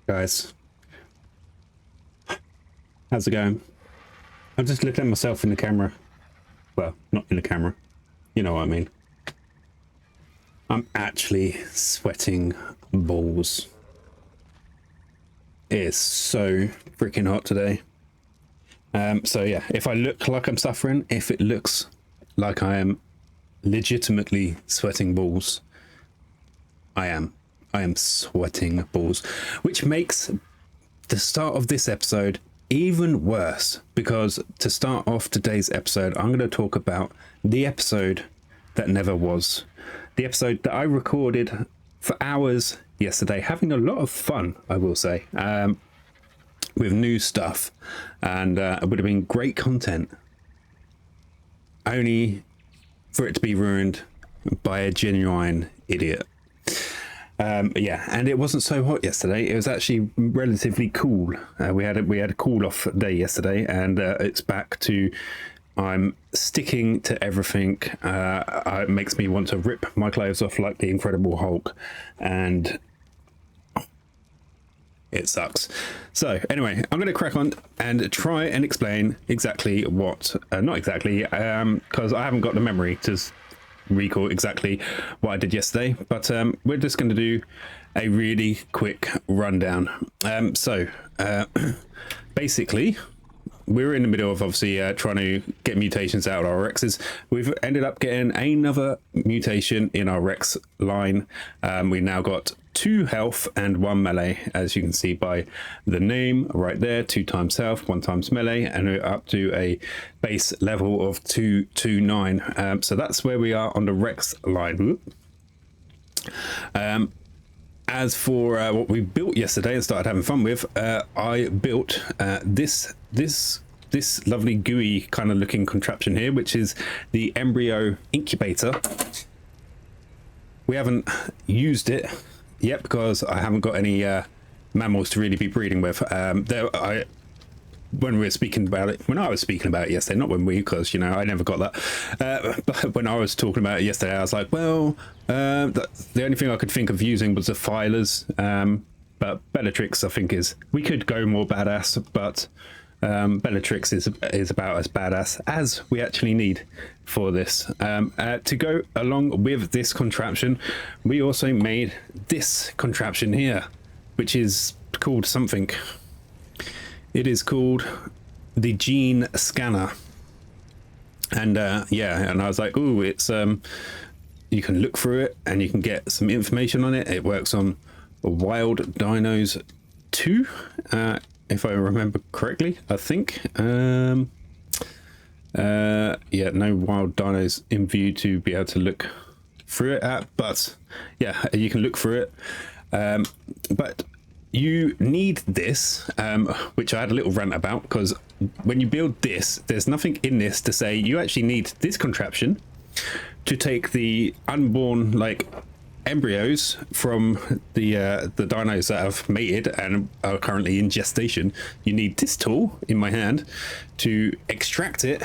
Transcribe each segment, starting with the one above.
Guys, how's it going? I'm just looking at myself in the camera. Well, not in the camera. You know what I mean. I'm actually sweating balls. It is so freaking hot today. So yeah, if I look like I'm suffering, if it looks like I am legitimately sweating balls, I am sweating balls, which makes the start of this episode even worse, because to start off today's episode, I'm going to talk about the episode that never was. The episode that I recorded for hours yesterday, having a lot of fun, I will say, with new stuff, and it would have been great content, only for it to be ruined by a genuine idiot. Yeah, and it wasn't so hot yesterday. It was actually relatively cool. We had a cool off day yesterday, and it's back to I'm sticking to everything. It makes me want to rip my clothes off like the Incredible Hulk, and it sucks. So anyway, I'm going to crack on and try and explain exactly what, not exactly, because I haven't got the memory to recall exactly what I did yesterday, but we're just going to do a really quick rundown. Basically, we're in the middle of obviously trying to get mutations out of our Rexes. We've ended up getting another mutation in our Rex line. We now got 2 health and 1 melee, as you can see by the name right there. 2 times health, 1 times melee, and we're up to a base level of 229. So that's where we are on the Rex line. As for what we built yesterday and started having fun with, I built this lovely gooey kind of looking contraption here, which is the embryo incubator. We haven't used it yet because I haven't got any mammals to really be breeding with. When we were speaking about it, when I was speaking about it yesterday, not when we, because you know I never got that. But when I was talking about it yesterday, I was like, well, the only thing I could think of using was the filers. But Bellatrix, I think, we could go more badass, but Bellatrix is about as badass as we actually need for this. To go along with this contraption, we also made this contraption here, which is called something. It is called the gene scanner, and yeah, and I was like, ooh, it's you can look through it and you can get some information on it. It works on wild dinos too, if I remember correctly, I think. Yeah, no wild dinos in view to be able to look through it at, but yeah, you can look through it. But you need this, which I had a little rant about, because when you build this, there's nothing in this to say you actually need this contraption to take the unborn like embryos from the dinos that have mated and are currently in gestation. You need this tool in my hand to extract it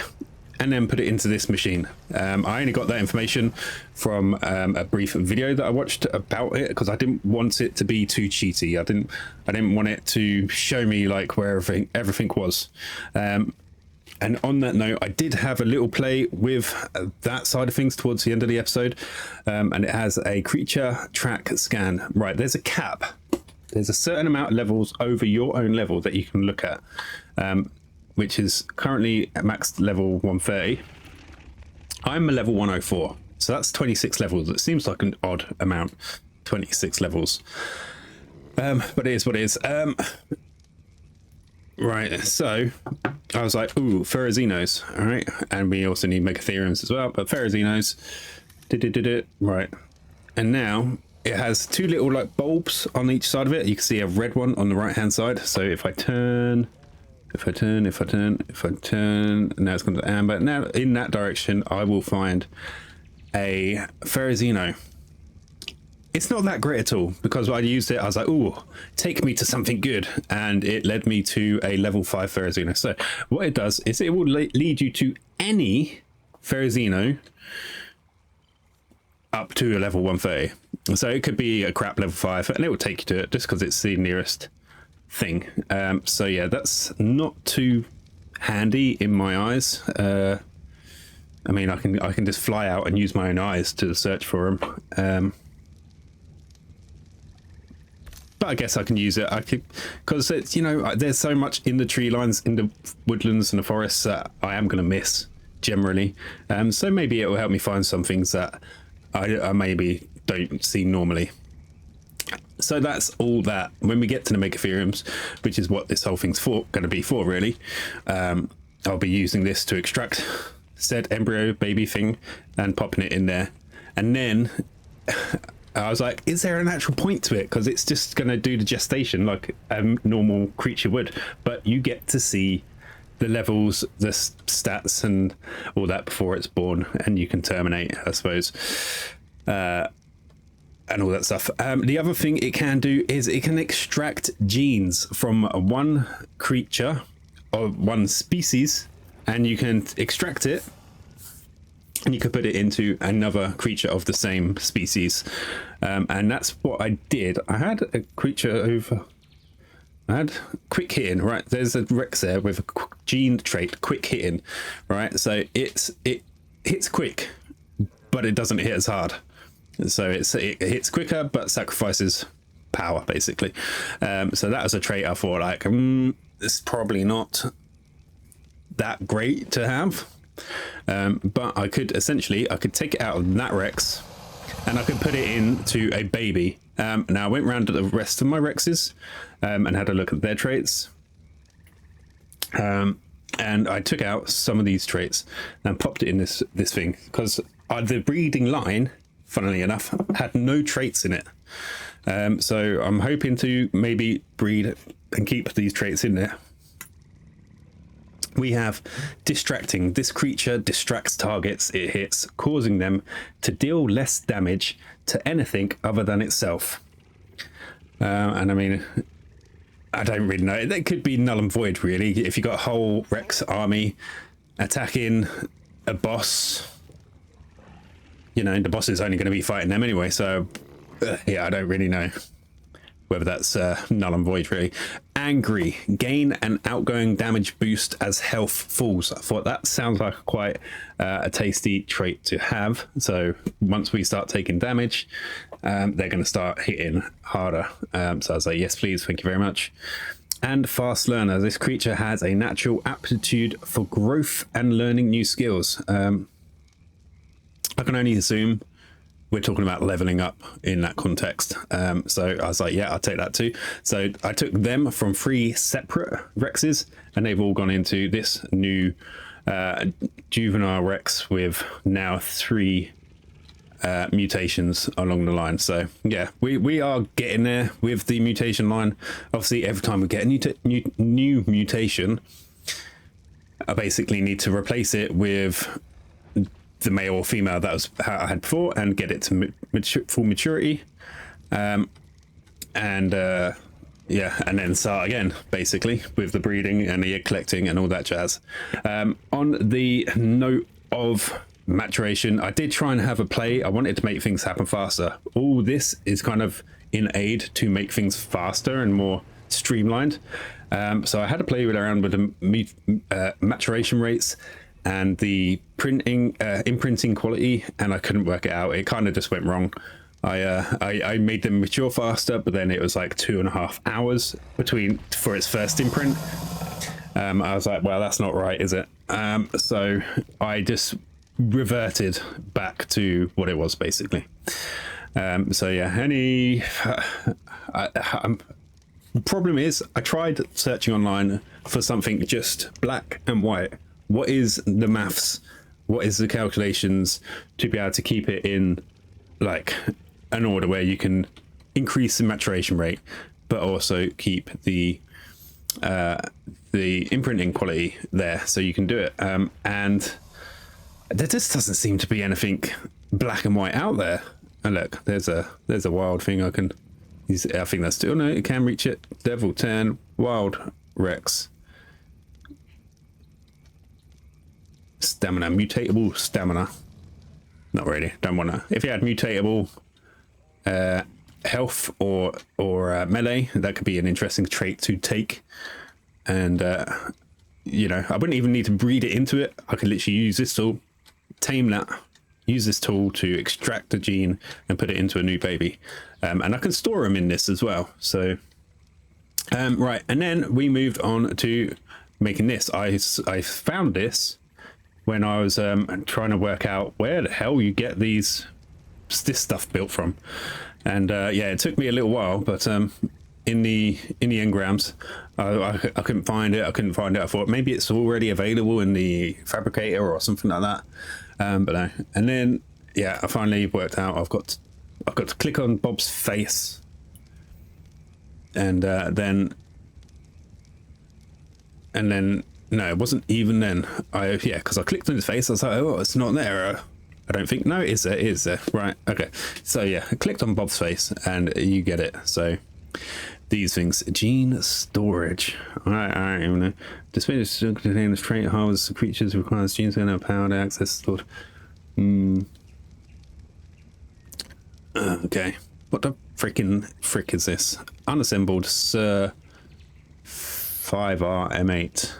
and then put it into this machine. I only got that information from a brief video that I watched about it, because I didn't want it to be too cheaty. I didn't want it to show me like where everything was. And on that note, I did have a little play with that side of things towards the end of the episode, and it has a creature track scan. Right, there's a cap. There's a certain amount of levels over your own level that you can look at, which is currently at max level 130. I'm a level 104, so that's 26 levels. It seems like an odd amount, 26 levels, but it is what it is. Right, so I was like, ooh, Ferrozinos, all right, and we also need Megatheriums as well, but Ferrozinos, right, and now it has 2 little like bulbs on each side of it. You can see a red one on the right hand side, so if I turn, now it's going to amber. Now in that direction I will find a Ferrozino. It's not that great at all, because when I used it, I was like, ooh, take me to something good. And it led me to a level 5 Ferrozino. So what it does is it will lead you to any Ferrozino up to a level 130. So it could be a crap level 5, and it will take you to it just because it's the nearest thing. So yeah, that's not too handy in my eyes. I mean, I can just fly out and use my own eyes to search for them. But I guess I can use it. I could, because it's, you know, there's so much in the tree lines, in the woodlands and the forests that I am going to miss generally. So maybe it will help me find some things that I maybe don't see normally. So that's all that. When we get to the megatheriums, which is what this whole thing's going to be for, really, I'll be using this to extract said embryo baby thing and popping it in there. And then I was like, is there an actual point to it? Because it's just going to do the gestation like a normal creature would. But you get to see the levels, the stats and all that before it's born. And you can terminate, I suppose. And all that stuff. The other thing it can do is it can extract genes from one creature or one species, and you can extract it and you could put it into another creature of the same species. And that's what I did. I had a creature over. I had quick hitting, right? There's a Rex there with a gene trait, quick hitting, right? So it hits quick, but it doesn't hit as hard. So it hits quicker, but sacrifices power, basically. So that was a trait I thought, like, it's probably not that great to have. But I could take it out of that Rex and I could put it into a baby. Now I went around to the rest of my Rexes and had a look at their traits. And I took out some of these traits and popped it in this thing, because the breeding line, funnily enough, had no traits in it. So I'm hoping to maybe breed and keep these traits in there. We have distracting. This creature distracts targets it hits, causing them to deal less damage to anything other than itself. And I mean, I don't really know. That could be null and void, really. If you got a whole Rex army attacking a boss, you know, the boss is only going to be fighting them anyway. So, yeah, I don't really know whether that's null and void, really. Angry. Gain an outgoing damage boost as health falls. I thought that sounds like quite a tasty trait to have. So once we start taking damage, they're going to start hitting harder. So I was like, yes, please. Thank you very much. And fast learner. This creature has a natural aptitude for growth and learning new skills. I can only assume we're talking about leveling up in that context. So I was like, yeah, I'll take that too. So I took them from 3 separate Rexes, and they've all gone into this new juvenile Rex with now 3 mutations along the line. So yeah, we are getting there with the mutation line. Obviously, every time we get a new mutation, I basically need to replace it with the male or female that was how I had before and get it to full maturity. Yeah, and then start again, basically, with the breeding and the egg collecting and all that jazz. On the note of maturation, I did try and have a play. I wanted to make things happen faster. All this is kind of in aid to make things faster and more streamlined. So I had to play around with the maturation rates and the imprinting quality, and I couldn't work it out. It kind of just went wrong. I made them mature faster, but then it was like 2.5 hours for its first imprint. I was like, well, that's not right, is it? So I just reverted back to what it was, basically. So yeah, problem is, I tried searching online for something just black and white. What is the maths? What is the calculations to be able to keep it in like an order where you can increase the maturation rate, but also keep the imprinting quality there, so you can do it. And there just doesn't seem to be anything black and white out there. And look, there's a wild thing I can use. I think that's still no. It can reach it. Level 10 wild Rex. Stamina, mutatable stamina. Not really, don't want to. If you had mutatable health or melee. That could be an interesting trait to take. And you know, I wouldn't even need to breed it into it. I could literally use this tool, tame that, use this tool to extract the gene and put it into a new baby. And I can store them in this as well. So right, and then we moved on to making this. I found this when I was trying to work out where the hell you get this stuff built from. And yeah, it took me a little while, but in the engrams, I couldn't find it. I thought maybe it's already available in the fabricator or something like that. But no. And then yeah, I finally worked out I've got to click on Bob's face, and then no, it wasn't even then. Yeah, because I clicked on his face. I was like, oh, it's not there. I don't think. No, it is there. It is there. Right. Okay. So yeah, I clicked on Bob's face, and you get it. So these things, gene storage. I don't even know. Display to contain the trait harvest creatures requires genes going to have power to access stored. Okay. What the frick is this? Unassembled Sir 5R M8.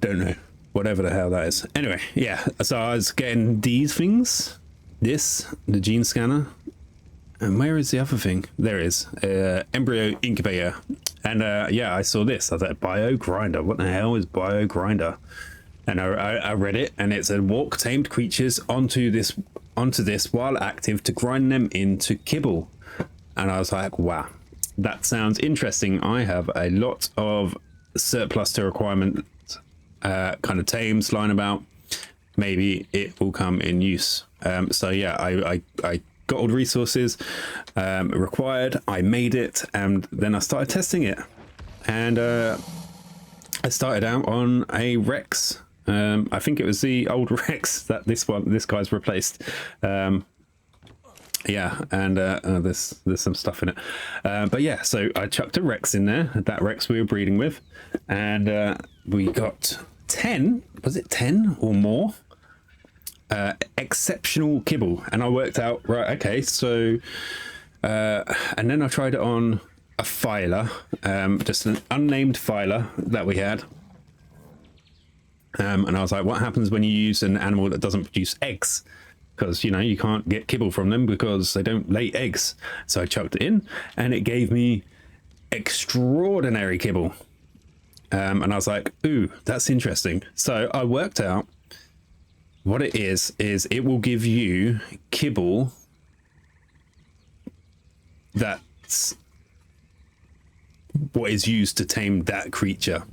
Don't know. Whatever the hell that is. Anyway, yeah. So I was getting these things. This, the gene scanner. And where is the other thing? There it is. Embryo incubator. And yeah, I saw this. I thought, bio grinder. What the hell is bio grinder? And I read it, and it said walk tamed creatures onto this while active to grind them into kibble. And I was like, wow, that sounds interesting. I have a lot of surplus to requirement kind of tames lying about. Maybe it will come in use. So yeah, I got all the resources required. I made it, and then I started testing it. And I started out on a Rex. I think it was the old Rex that this guy's replaced. Yeah, and there's some stuff in it. But yeah, so I chucked a Rex in there, that Rex we were breeding with, and we got 10, was it 10 or more? Exceptional kibble. And I worked out, right, okay, so and then I tried it on a filer, just an unnamed filer that we had. And I was like, what happens when you use an animal that doesn't produce eggs? Because, you know, you can't get kibble from them because they don't lay eggs. So I chucked it in, and it gave me extraordinary kibble. And I was like, ooh, that's interesting. So I worked out what it is it will give you kibble that's what is used to tame that creature.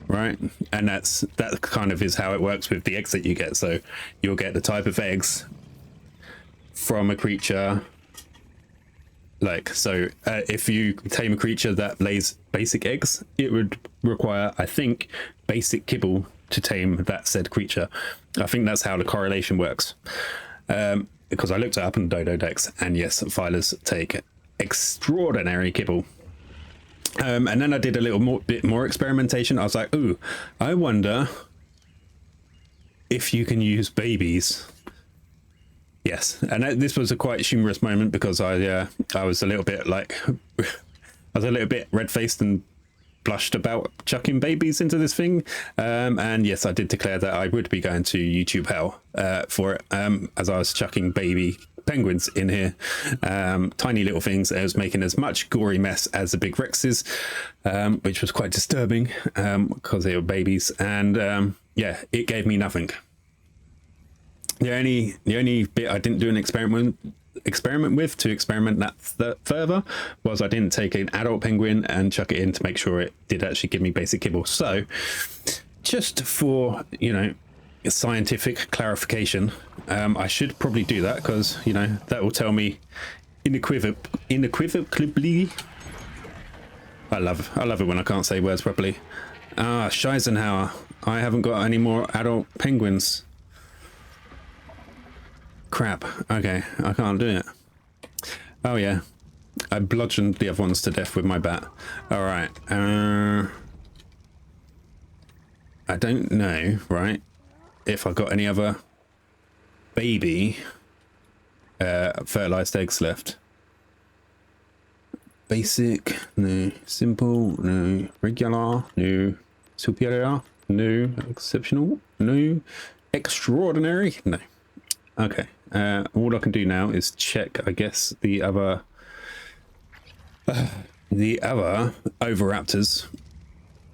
Right, and that kind of is how it works with the eggs that you get. So you'll get the type of eggs from a creature, like, so if you tame a creature that lays basic eggs, it would require, I think, basic kibble to tame that said creature. I think that's how the correlation works, because I looked it up in Dodo Dex, and yes, filers take extraordinary kibble. And then I did a little bit more experimentation. I was like, ooh, I wonder if you can use babies. Yes, and this was a quite humorous moment because I was a little bit like, I was a little bit red-faced and blushed about chucking babies into this thing. And yes, I did declare that I would be going to YouTube hell for it, as I was chucking baby penguins in here, tiny little things. It was making as much gory mess as the big Rexes, which was quite disturbing because they were babies. And yeah, it gave me nothing. The only bit I didn't do an experiment with to experiment that further was I didn't take an adult penguin and chuck it in to make sure it did actually give me basic kibble. So just for, you know, scientific clarification, I should probably do that, because, you know, that will tell me unequivocally. I love it when I can't say words properly. Scheisenhauer, I haven't got any more adult penguins. Crap. Okay, I can't do it. Oh yeah, I bludgeoned the other ones to death with my bat. All right. I don't know, right, if I got any other baby fertilized eggs left. Basic, no. Simple, no. Regular, no. Superior, no. Exceptional, no. Extraordinary, no. Okay, all I can do now is check, I guess, the other oviraptors.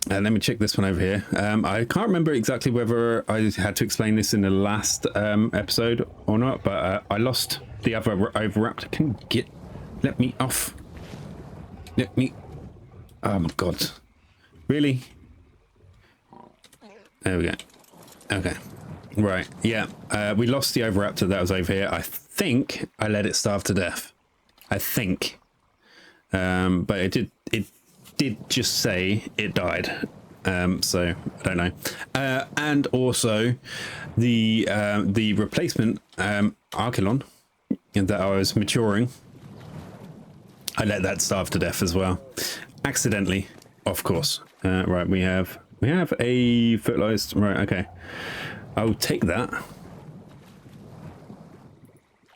Let me check this one over here. I can't remember exactly whether I had to explain this in the last episode or not, but I lost the other oviraptor. Can you let me off? Let me. Oh my god! Really? There we go. Okay. Right. Yeah. We lost the oviraptor that was over here. I think I let it starve to death. I think. But it did just say it died. So I don't know. And also the replacement Archelon that I was maturing, I let that starve to death as well. Accidentally, of course. Right, we have a fertilized, right, okay. I'll take that.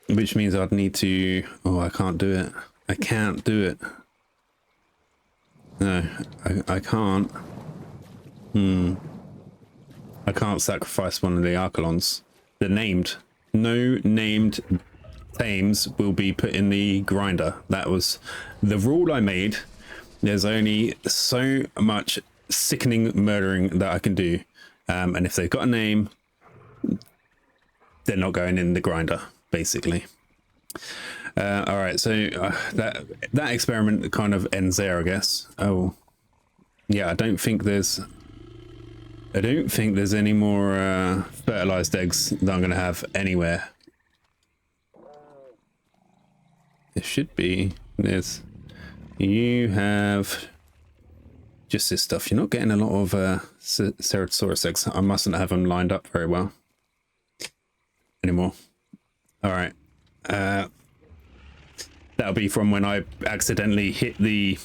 Which means I'd need to, oh, I can't do it. I can't do it. No, I can't. I can't sacrifice one of the Archelons. They're named. No named tames will be put in the grinder. That was the rule I made. There's only so much sickening murdering that I can do. And if they've got a name, they're not going in the grinder, basically. All right, so that experiment kind of ends there, I guess. Oh, yeah, I don't think there's any more fertilized eggs that I'm gonna have anywhere. There should be. You have just this stuff. You're not getting a lot of Ceratosaurus eggs. I mustn't have them lined up very well anymore. All right. That'll be from when I accidentally hit the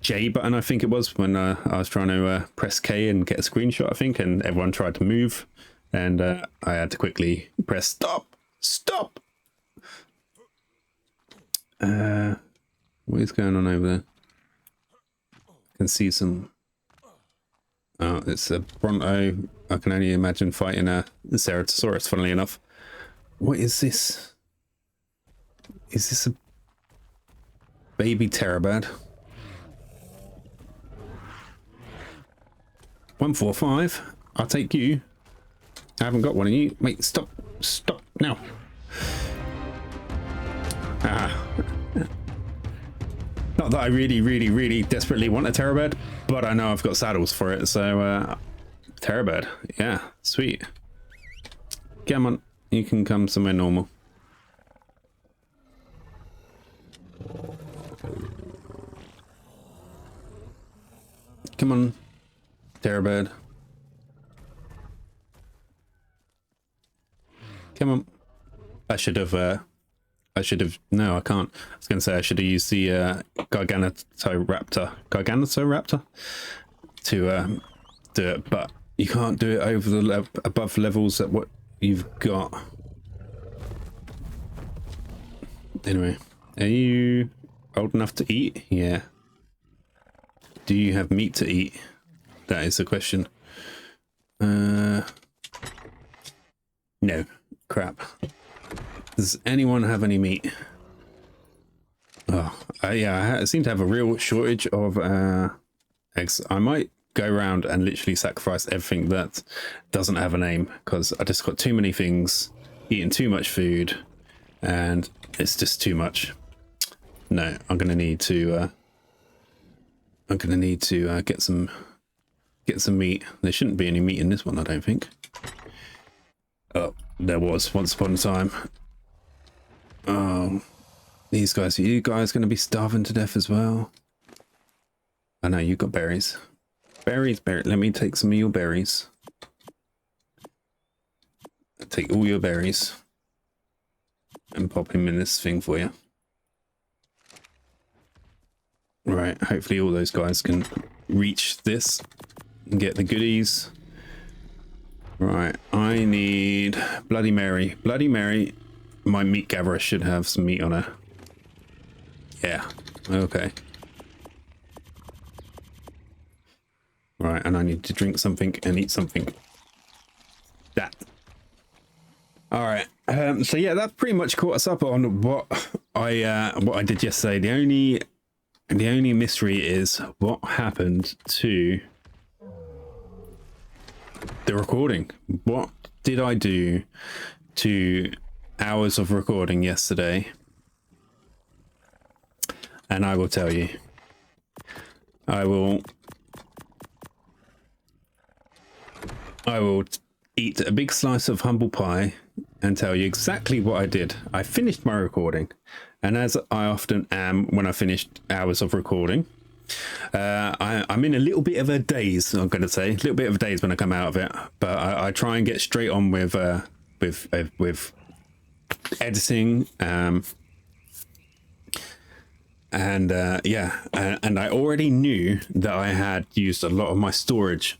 J button, I think it was, when I was trying to press K and get a screenshot, I think, and everyone tried to move, and I had to quickly press stop. What is going on over there? I can see some. Oh, it's a Bronto. I can only imagine fighting a Ceratosaurus, funnily enough. What is this? Is this a baby terrorbird? 145. I'll take you. I haven't got one of you. Wait, stop now. Not that I really desperately want a terrorbird, but I know I've got saddles for it, so terrorbird, yeah, sweet. Come on, you can come somewhere normal. Come on, terrorbird. Come on. I should have, no, I can't. I was going to say I should have used the Gargantoraptor to do it, but you can't do it over the above levels at what you've got. Anyway, are you old enough to eat? Yeah. Do you have meat to eat? That is the question. No. Crap. Does anyone have any meat? Oh, yeah, I seem to have a real shortage of eggs. I might go around and literally sacrifice everything that doesn't have a name, because I just got too many things, eating too much food, and it's just too much. No, I'm gonna need to get some meat. There shouldn't be any meat in this one, I don't think. Oh, there was once upon a time. Oh, these guys, are you guys going to be starving to death as well? I know you've got berries. Berries. Let me take some of your berries. I'll take all your berries and pop him in this thing for you. Right, hopefully all those guys can reach this and get the goodies. Right, I need Bloody Mary. Bloody Mary my meat gatherer should have some meat on her. Yeah, okay. Right, and I need to drink something and eat something. That. All right. So yeah, that pretty much caught us up on what I did yesterday. The only mystery is what happened to the recording. What did I do to hours of recording yesterday? And I will tell you. I will eat a big slice of humble pie and tell you exactly what I did. I finished my recording, and as I often am when I finished hours of recording, I'm in a little bit of a daze. I'm going to say a little bit of a daze when I come out of it, but I try and get straight on with editing. Yeah, and I already knew that I had used a lot of my storage.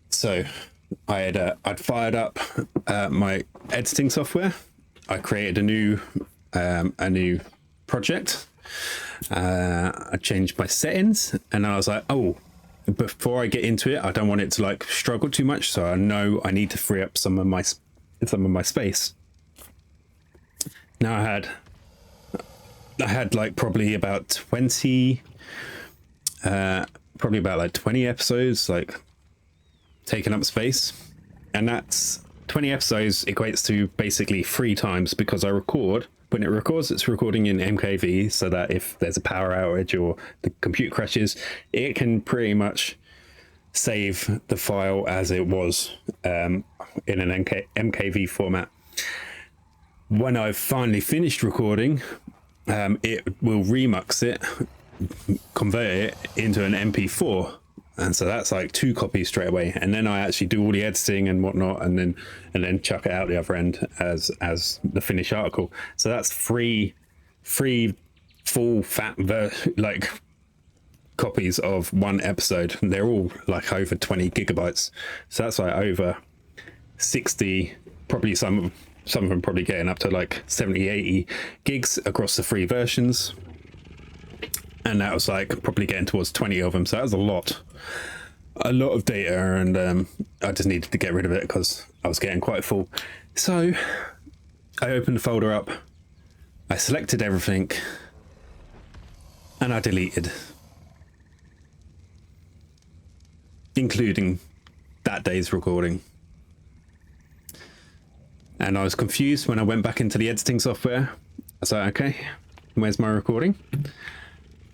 So I'd fired up my editing software. I created a new project. I changed my settings, and I was like, oh, before I get into it, I don't want it to like struggle too much. So I know I need to free up some of my space. Now I had like probably about 20 episodes like taking up space, and that's 20 episodes equates to basically 3 times, because I record when it records, it's recording in MKV, so that if there's a power outage or the computer crashes, it can pretty much save the file as it was in an MKV format. When I've finally finished recording, it will remux it, convert it into an MP4, and so that's like 2 copies straight away. And then I actually do all the editing and whatnot, and then chuck it out the other end as the finished article. So that's three full fat like copies of one episode. They're all like over 20 gigabytes, so that's like over 60, probably some of them probably getting up to like 70-80 gigs across the 3 versions, and that was like probably getting towards 20 of them. So that was a lot of data, and I just needed to get rid of it because I was getting quite full. So I opened the folder up, I selected everything, and I deleted, including that day's recording. And I was confused when I went back into the editing software. I was like, okay, where's my recording?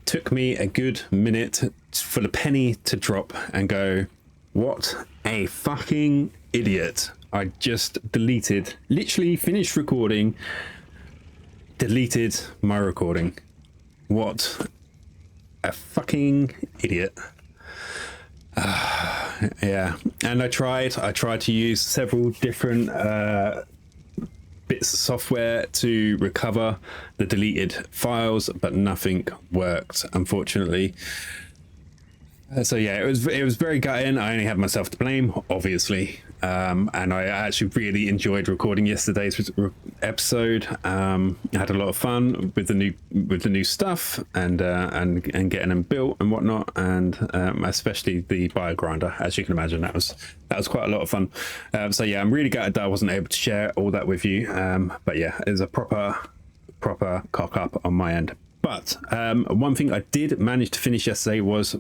Took me a good minute for the penny to drop and go, what a fucking idiot. I just literally finished recording, deleted my recording. What a fucking idiot. Yeah, and I tried to use several different bits of software to recover the deleted files, but nothing worked, unfortunately. So yeah, it was very gutting. I only have myself to blame, obviously, and I actually really enjoyed recording yesterday's episode. I had a lot of fun with the new stuff and getting them built and whatnot, and especially the bio grinder. As you can imagine, that was quite a lot of fun. So yeah, I'm really gutted that I wasn't able to share all that with you. But yeah, it was a proper cock up on my end. But one thing I did manage to finish yesterday was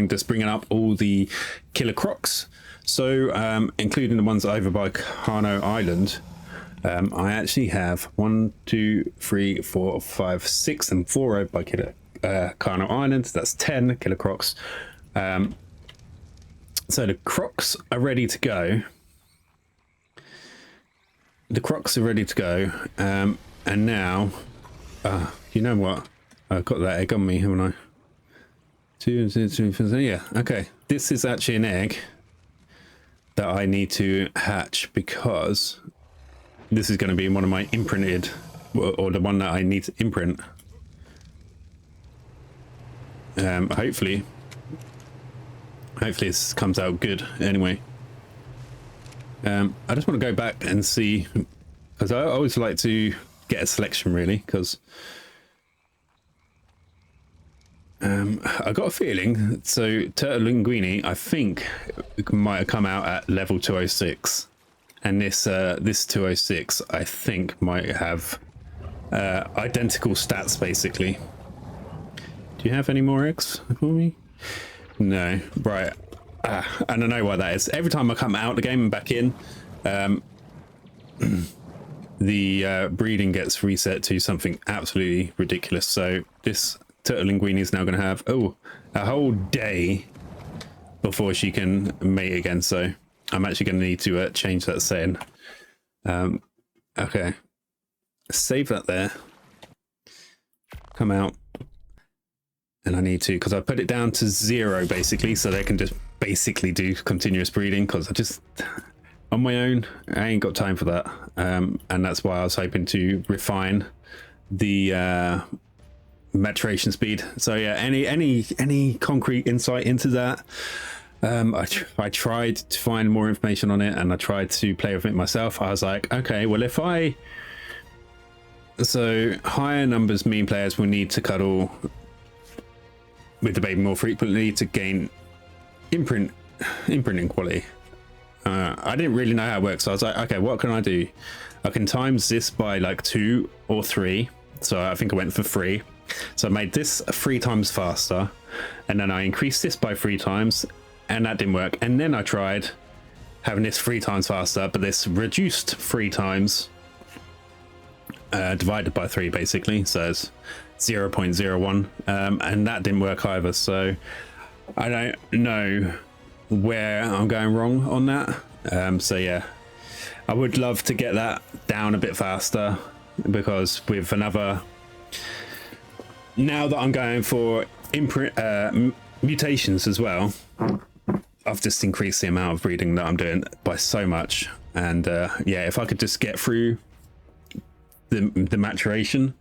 just bringing up all the killer crocs. So including the ones over by Kano Island, I actually have 1, 2, 3, 4, 5, 6 and 4 over by Kano Island. That's 10 killer crocs. So the crocs are ready to go. And now, you know what? I've got that egg on me, haven't I? 2, yeah, okay. This is actually an egg that I need to hatch, because this is going to be one of my imprinted, or the one that I need to imprint. Hopefully this comes out good anyway. I just want to go back and see, because I always like to get a selection really, because I got a feeling, so Turtle Linguini, I think it might have come out at level 206, and this 206 I think might have identical stats basically. Do you have any more eggs for me? No. Right. And I know why that is. Every time I come out the game and back in, the breeding gets reset to something absolutely ridiculous. So this Turtle Linguini is now going to have a whole day before she can mate again. So I'm actually going to need to change that setting. Okay, save that there. Come out, and I need to, because I put it down to 0 basically, so they can just basically do continuous breeding. Because I just on my own, I ain't got time for that, and that's why I was hoping to refine the maturation speed. So yeah, any concrete insight into that? I tried to find more information on it, and I tried to play with it myself. I was like, okay, well, if so higher numbers mean players will need to cuddle with the baby more frequently to gain imprinting quality. I didn't really know how it works, so I was like, okay, what can I do? I can times this by like 2 or 3, so I think I went for 3. So I made this 3 times faster, and then I increased this by 3 times, and that didn't work. And then I tried having this 3 times faster, but this reduced 3 times divided by 3 basically, so it's 0.01, and that didn't work either. So I don't know where I'm going wrong on that. So yeah, I would love to get that down a bit faster, because with another, now that I'm going for mutations as well, I've just increased the amount of breeding that I'm doing by so much. And yeah, if I could just get through the maturation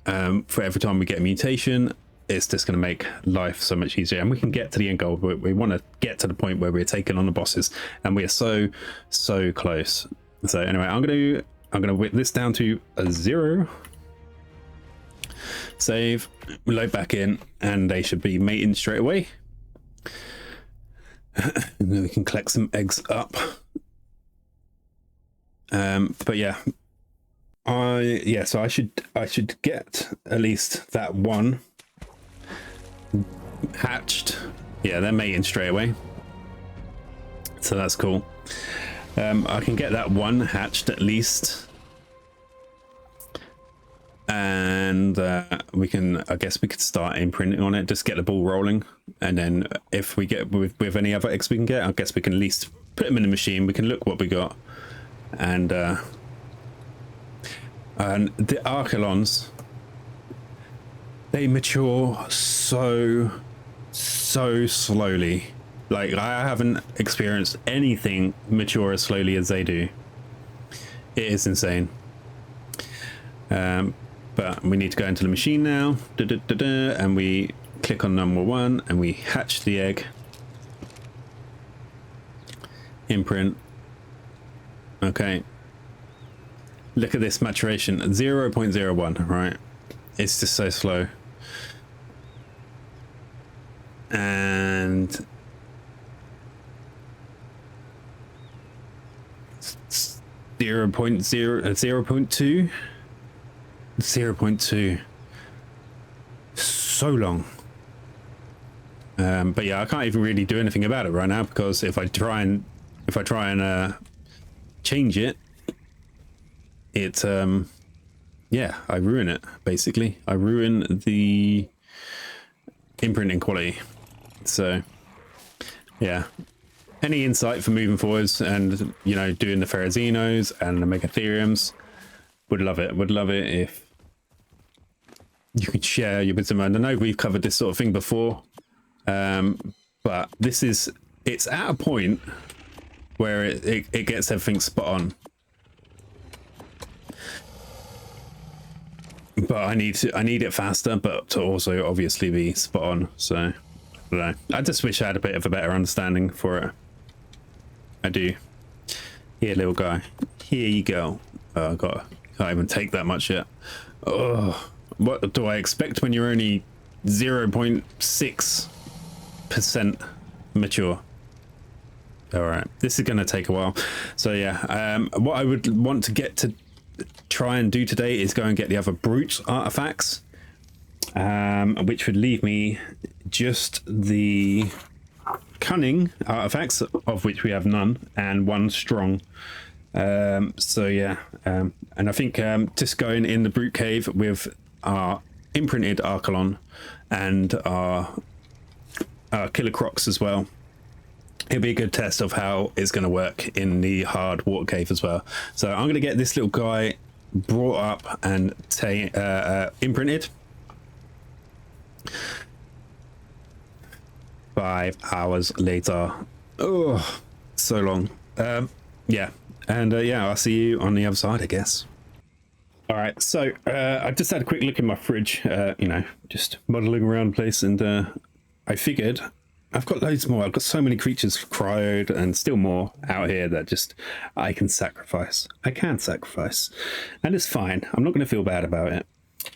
for every time we get a mutation, it's just going to make life so much easier, and we can get to the end goal. We want to get to the point where we're taking on the bosses, and we are so close. So anyway, I'm gonna whip this down to a 0, save, load back in, and they should be mating straight away. And then we can collect some eggs up. But yeah, so I should get at least that one hatched. Yeah, they're mating straight away, so that's cool. I can get that one hatched at least, and we can, I guess we could start imprinting on it, just get the ball rolling. And then if we get with any other eggs we can get, I guess we can at least put them in the machine. We can look what we got. And the Archelons, they mature so slowly. Like, I haven't experienced anything mature as slowly as they do. It is insane. But we need to go into the machine now, and we click on number 1 and we hatch the egg, imprint. Okay, look at this maturation, 0.01, right? It's just so slow. And 0.2, so long. But yeah, I can't even really do anything about it right now, because if I try and change it, yeah, I ruin it basically. I ruin the imprinting quality. So yeah, any insight for moving forwards, and you know, doing the Ferrozinos and the Megatheriums, would love it. Would love it if you could share your wisdom. And I know we've covered this sort of thing before, but it's at a point where it gets everything spot on. But I need it faster, but to also obviously be spot on. So I don't know. I just wish I had a bit of a better understanding for it. I do. Here, little guy. Here you go. Oh, can't even take that much yet. Oh, what do I expect when you're only 0.6% mature? All right, this is going to take a while. So yeah, what I would want to get to try and do today is go and get the other brute artifacts, which would leave me just the cunning artifacts, of which we have none, and one strong. So yeah, and I think just going in the brute cave with our imprinted Archelon and our killer crocs as well, it'll be a good test of how it's going to work in the hard water cave as well. So I'm going to get this little guy brought up and imprinted. 5 hours later. Oh, so long. Yeah, and yeah, I'll see you on the other side, I guess. All right, so I just had a quick look in my fridge, you know, just modeling around the place, and I figured I've got loads more. I've got so many creatures cryoed and still more out here that just I can sacrifice. I can sacrifice, and it's fine. I'm not going to feel bad about it.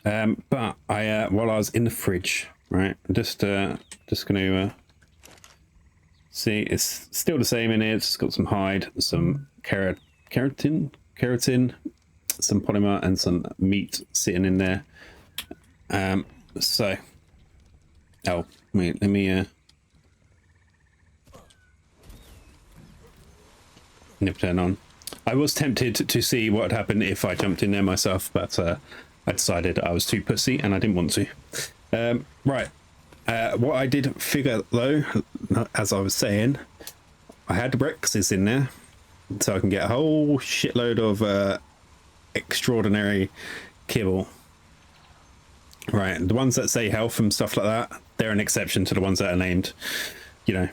But I, while I was in the fridge, right, I'm just going to see, it's still the same in here. It's got some hide, some keratin, some polymer, and some meat sitting in there. So, oh wait, let me nip turn on. I was tempted to see what would happen if I jumped in there myself, but I decided I was too pussy and I didn't want to. Right. What I did figure though, as I was saying, I had the brexes in there, so I can get a whole shitload of extraordinary kibble. Right, the ones that say health and stuff like that, they're an exception to the ones that are named, you know.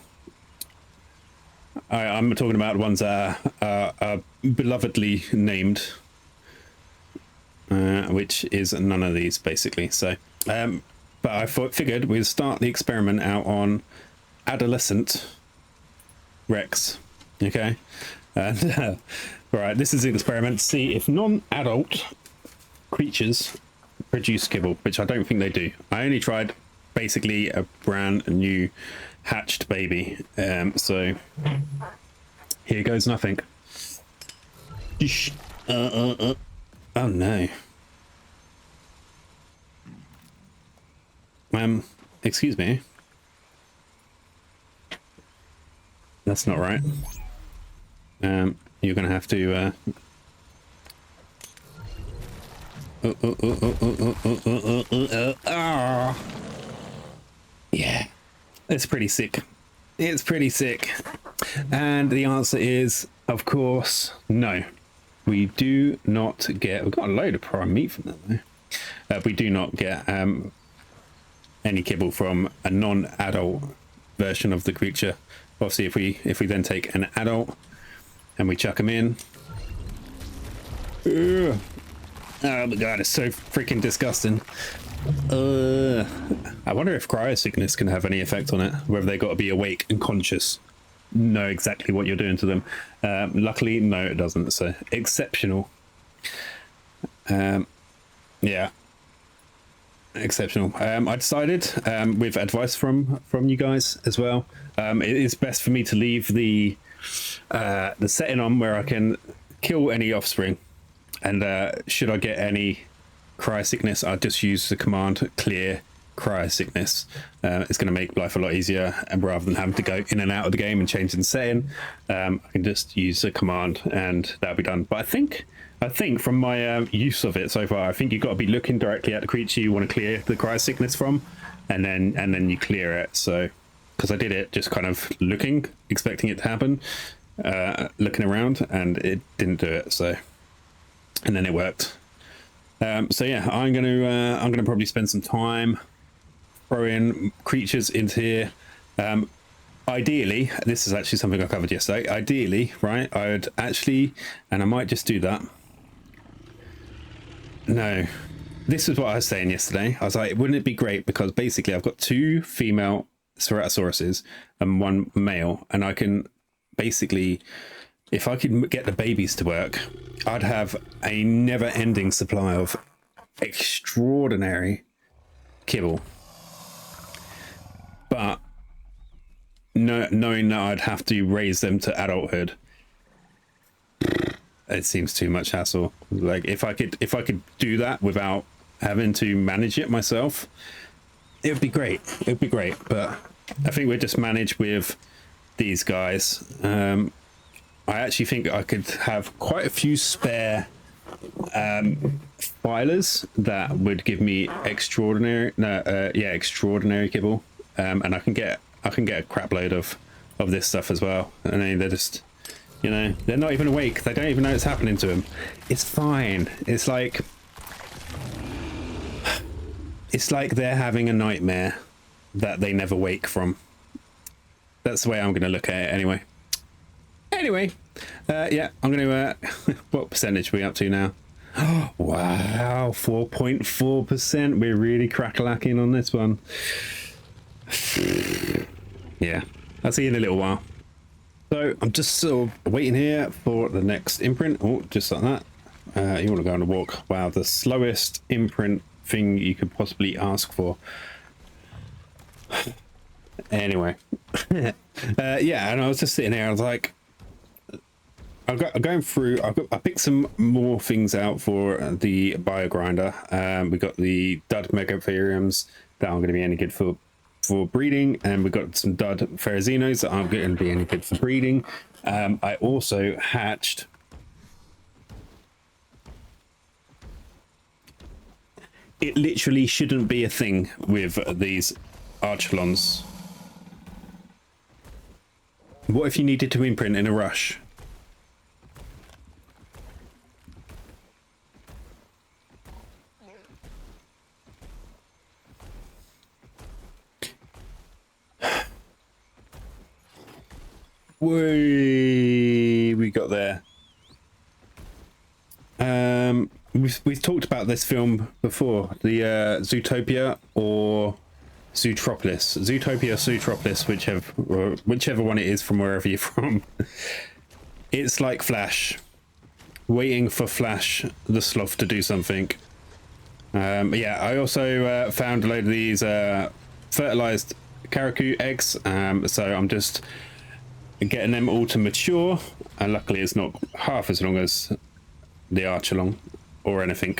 I'm talking about the ones that are belovedly named, which is none of these basically. So, but I figured we'd start the experiment out on adolescent Rex. Okay, and right, this is the experiment to see if non-adult creatures produce kibble, which I don't think they do. I only tried basically a brand new hatched baby, so here goes nothing. Oh no. Excuse me, that's not right. You're gonna have to yeah, it's pretty sick. It's pretty sick. And the answer is, of course, no. We do not get... We've got a load of prime meat from that, though. We do not get any kibble from a non-adult version of the creature. Obviously, if we then take an adult and we chuck them in... Ugh. Oh my god, it's so freaking disgusting. I wonder if cryo sickness can have any effect on it, whether they got to be awake and conscious, know exactly what you're doing to them. Luckily, no, it doesn't. So exceptional. Yeah, exceptional. I decided, with advice from you guys as well, it is best for me to leave the setting on where I can kill any offspring, and should I get any cryo sickness, I'll just use the command clear cryo sickness. It's going to make life a lot easier, and rather than having to go in and out of the game and change the setting, I can just use the command and that'll be done. But I think from my use of it so far, I think you've got to be looking directly at the creature you want to clear the cryo sickness from, and then you clear it. So because I did it just kind of looking, expecting it to happen, looking around, and it didn't do it. So, and then it worked. So yeah, I'm gonna probably spend some time throwing creatures into here. Ideally, this is actually something I covered yesterday. Ideally, right, I would actually, and I might just do that. No, this is what I was saying yesterday. I was like, wouldn't it be great, because basically I've got 2 female Ceratosauruses and 1 male, and I can basically if I could get the babies to work, I'd have a never-ending supply of extraordinary kibble. But knowing that I'd have to raise them to adulthood, it seems too much hassle. Like if I could do that without having to manage it myself, it would be great. It would be great. But I think we'll just manage with these guys. I actually think I could have quite a few spare filers that would give me extraordinary kibble, and I can get a crap load of this stuff as well. And then they're just, you know, they're not even awake, they don't even know it's happening to them. It's fine. It's like they're having a nightmare that they never wake from. That's the way I'm going to look at it anyway. Yeah, I'm going to what percentage are we up to now? Wow, 4.4%. We're really crack-a-lacking on this one. Yeah, I'll see you in a little while. So I'm just sort of waiting here for the next imprint. Oh, just like that. You want to go on a walk. Wow, the slowest imprint thing you could possibly ask for. Anyway. Yeah, and I was just sitting here, I was like, I'm going through, I picked some more things out for the bio grinder. We got the dud megatheriums that aren't going to be any good for breeding, and we got some dud ferrozinos that aren't going to be any good for breeding. I also hatched it literally shouldn't be a thing with these archelons. What if you needed to imprint in a rush? We got there. We've talked about this film before, the Zootopia or Zootropolis. Zootopia, Zootropolis, whichever one it is from wherever you're from. It's like Flash, waiting for Flash the sloth to do something. Yeah, I also found a load of these fertilized caracu eggs, so I'm just getting them all to mature, and luckily it's not half as long as the archelon or anything.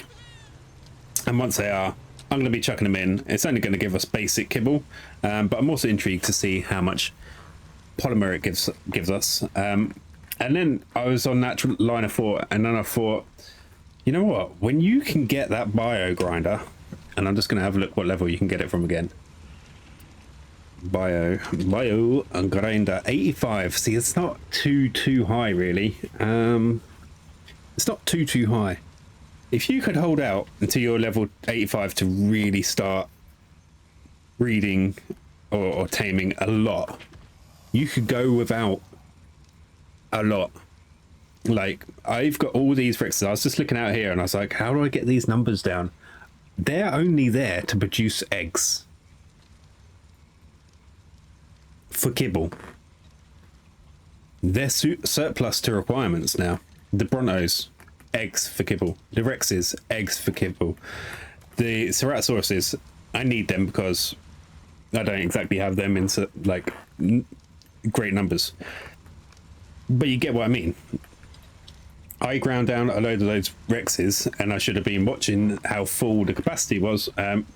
And once they are, I'm going to be chucking them in. It's only going to give us basic kibble, but I'm also intrigued to see how much polymer it gives us. And then I was on that line of thought, and then I thought, you know what, when you can get that bio grinder, and I'm just going to have a look what level you can get it from again. Bio grinder 85. See, it's not too high really. It's not too high. If you could hold out until you're level 85 to really start breeding or taming a lot, you could go without a lot. Like, I've got all these bricks. I was just looking out here and I was like, how do I get these numbers down? They're only there to produce eggs for kibble. They're surplus to requirements now. The Brontos, eggs for kibble. The Rexes, eggs for kibble. The Ceratosauruses, I need them because I don't exactly have them in like great numbers. But you get what I mean. I ground down a load of those Rexes, and I should have been watching how full the capacity was,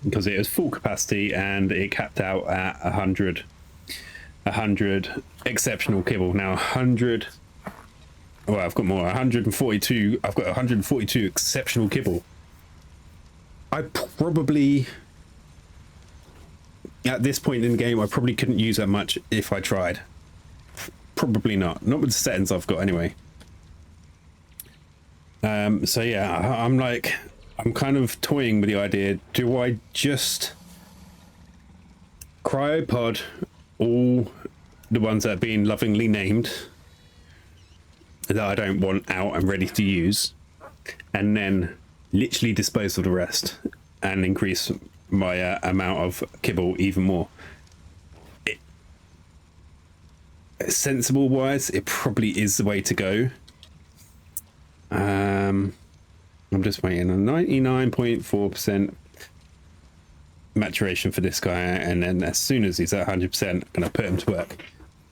because it was full capacity and it capped out at 100 exceptional kibble. Now 100, well, I've got more, 142. I've got 142 exceptional kibble. I probably, at this point in the game, I probably couldn't use that much if I tried. Probably not with the settings I've got anyway. So yeah, I'm kind of toying with the idea, do I just cryopod all the ones that have been lovingly named that I don't want out and ready to use, and then literally dispose of the rest and increase my amount of kibble even more? sensible wise, it probably is the way to go. I'm just waiting on 99.4% maturation for this guy, and then as soon as he's at 100%, I'm gonna put him to work.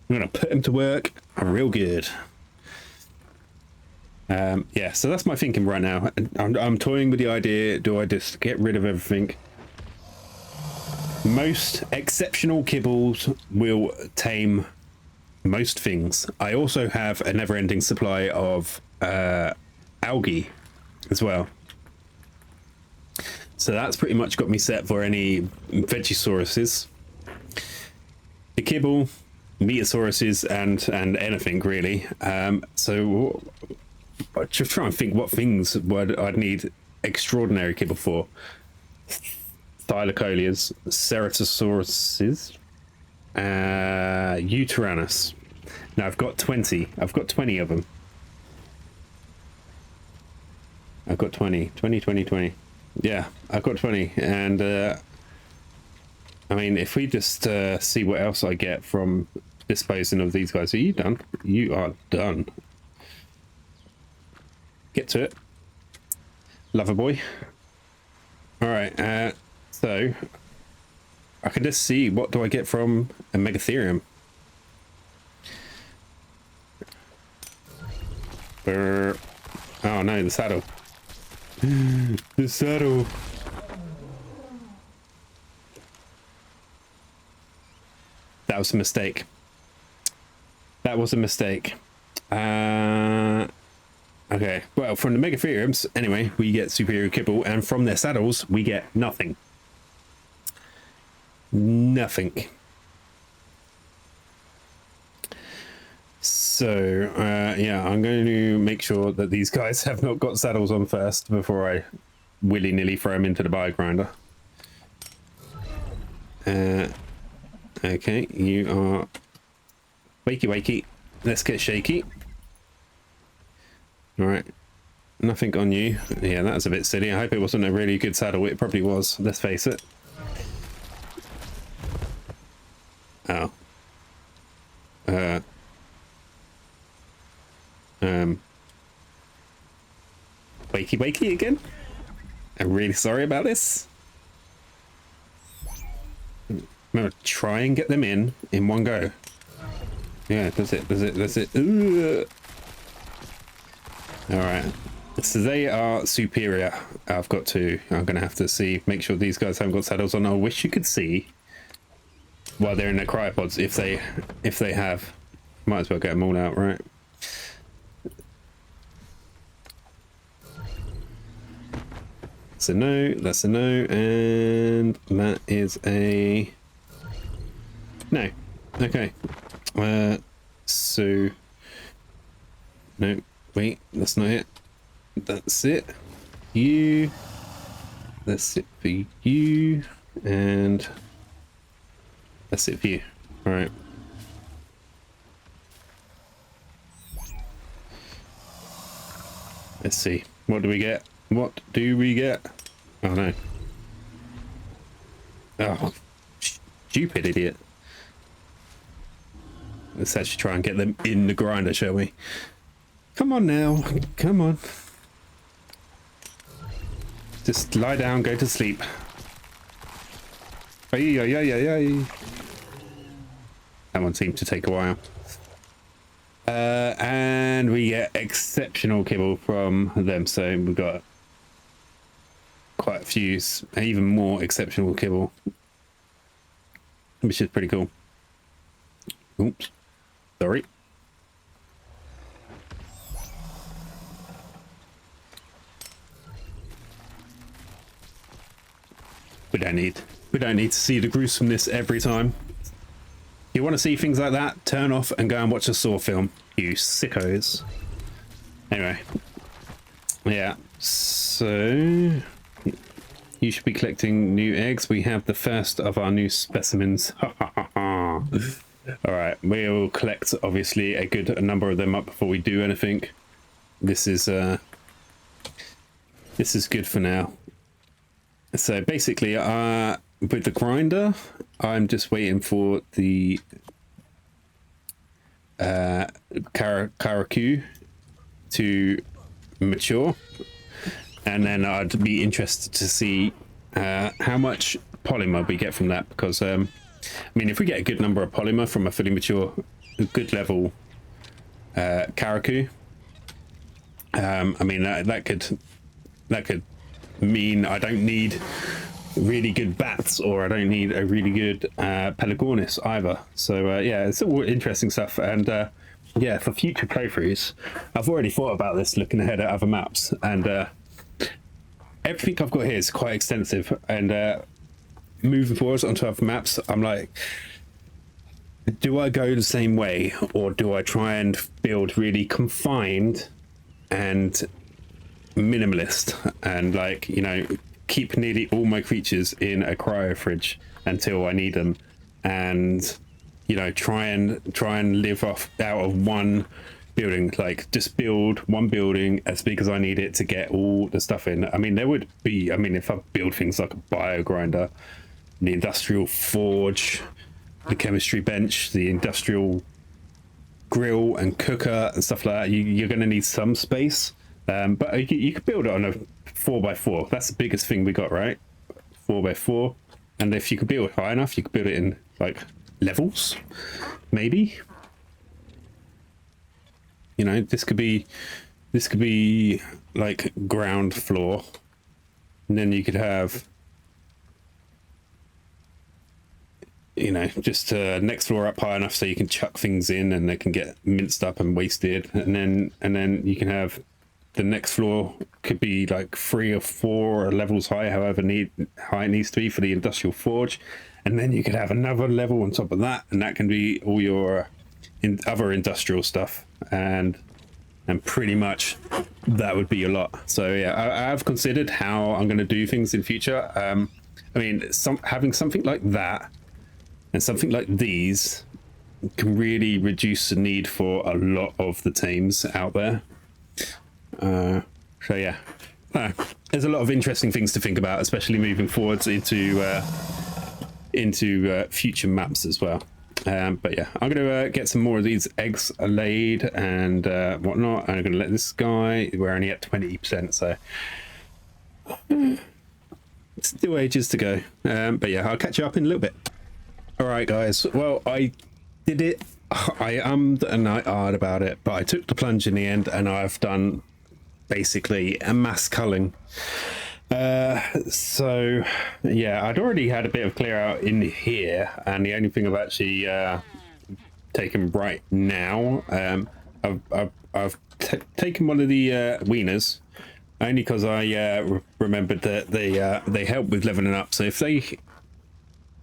I'm gonna put him to work real good. Yeah, so that's my thinking right now. I'm toying with the idea, do I just get rid of everything? Most exceptional kibbles will tame most things. I also have a never-ending supply of algae as well. So that's pretty much got me set for any vegisauruses. The kibble, metasauruses, and anything really. So I just try and think what things would I'd need extraordinary kibble for. Thylacolias, ceratosauruses, Uteranus. Now I've got 20. I've got 20 of them. I've got 20. Yeah, I've got 20. And I mean, if we just see what else I get from disposing of these guys. Are you done? You are done. Get to it. Lover boy. All right, so I can just see what do I get from a Megatherium. Oh no, the saddle. The saddle. That was a mistake. That was a mistake. Okay, well, from the Megatheriums, anyway, we get superior kibble, and from their saddles, we get nothing. Nothing. So, yeah, I'm going to make sure that these guys have not got saddles on first before I willy-nilly throw them into the bio grinder. Okay, you are... Wakey, wakey. Let's get shaky. Alright, nothing on you. Yeah, that was a bit silly. I hope it wasn't a really good saddle. It probably was, let's face it. Oh. Wakey wakey again? I'm really sorry about this. I'm gonna try and get them in one go. Yeah, does it. Alright, so they are superior. I'm gonna have to see, make sure these guys haven't got saddles on. I wish you could see while they're in their cryopods if they have. Might as well get them all out, right? That's a no, that's a no, and that is a no. Okay. So no. Wait, that's not it. That's it. You. That's it for you. And that's it for you. Alright. Let's see. What do we get? What do we get? Oh no. Oh, stupid idiot. Let's actually try and get them in the grinder, shall we? Come on now, come on. Just lie down, go to sleep. That one seemed to take a while. And we get exceptional kibble from them, so we've got quite a few, even more exceptional kibble, which is pretty cool. Oops, sorry. We don't need to see the gruesomeness every time. You want to see things like that? Turn off and go and watch a Saw film, you sickos. Anyway, yeah, so you should be collecting new eggs. We have the first of our new specimens. All right, we'll collect obviously a good number of them up before we do anything. This is good for now. So basically, with the grinder, I'm just waiting for the Karaku to mature, and then I'd be interested to see how much polymer we get from that, because I mean, if we get a good number of polymer from a fully mature, good level Karaku, I mean that could mean I don't need really good bats, or I don't need a really good Pelagornis either. So yeah, it's all interesting stuff. And yeah, for future playthroughs, I've already thought about this looking ahead at other maps, and everything I've got here is quite extensive. And moving forwards onto other maps, I'm like, do I go the same way, or do I try and build really confined and minimalist, and, like, you know, keep nearly all my creatures in a cryo fridge until I need them, and, you know, try and live off out of one building, like just build one building as big as I need it to get all the stuff in. I mean, there would be, I mean, if I build things like a bio grinder, the industrial forge, the chemistry bench, the industrial grill and cooker and stuff like that, you're going to need some space. But you could build it on a 4x4. That's the biggest thing we got, right? 4x4. And if you could build it high enough, you could build it in, like, levels, maybe. You know, this could be like ground floor, and then you could have, you know, just next floor up high enough so you can chuck things in and they can get minced up and wasted, and then you can have the next floor could be like 3 or 4 levels high, however high it needs to be for the industrial forge, and then you could have another level on top of that, and that can be all your other industrial stuff, and pretty much that would be a lot. So yeah, I have considered how I'm going to do things in future. I mean, having something like that and something like these can really reduce the need for a lot of the tames out there. So yeah, there's a lot of interesting things to think about, especially moving forwards into future maps as well. But yeah, I'm gonna get some more of these eggs laid and whatnot. I'm gonna let this guy, we're only at 20%, so still ages to go. But yeah, I'll catch you up in a little bit. All right, guys, well, I did it. I ummed and I ahed about it, but I took the plunge in the end, and I've done basically a mass culling. So yeah, I'd already had a bit of clear out in here, and the only thing I've actually taken right now, I've taken one of the wieners, only because I remembered that they help with leveling up. So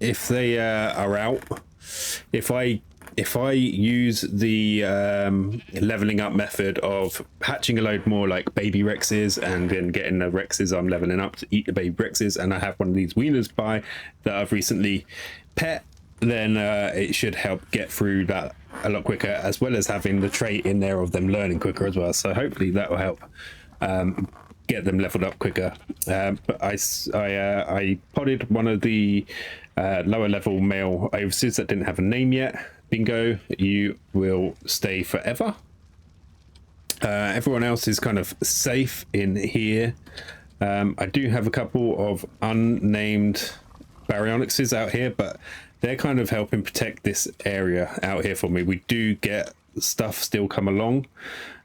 if they are out, if I use the leveling up method of hatching a load more like baby Rexes, and then getting the Rexes I'm leveling up to eat the baby Rexes, and I have one of these wieners by that I've recently pet, then it should help get through that a lot quicker, as well as having the trait in there of them learning quicker as well. So hopefully that will help get them leveled up quicker. But I podded one of the lower level male overseers that didn't have a name yet. Bingo, you will stay forever. Everyone else is kind of safe in here. I do have a couple of unnamed baryonyxes out here, but they're kind of helping protect this area out here for me. We do get stuff still come along.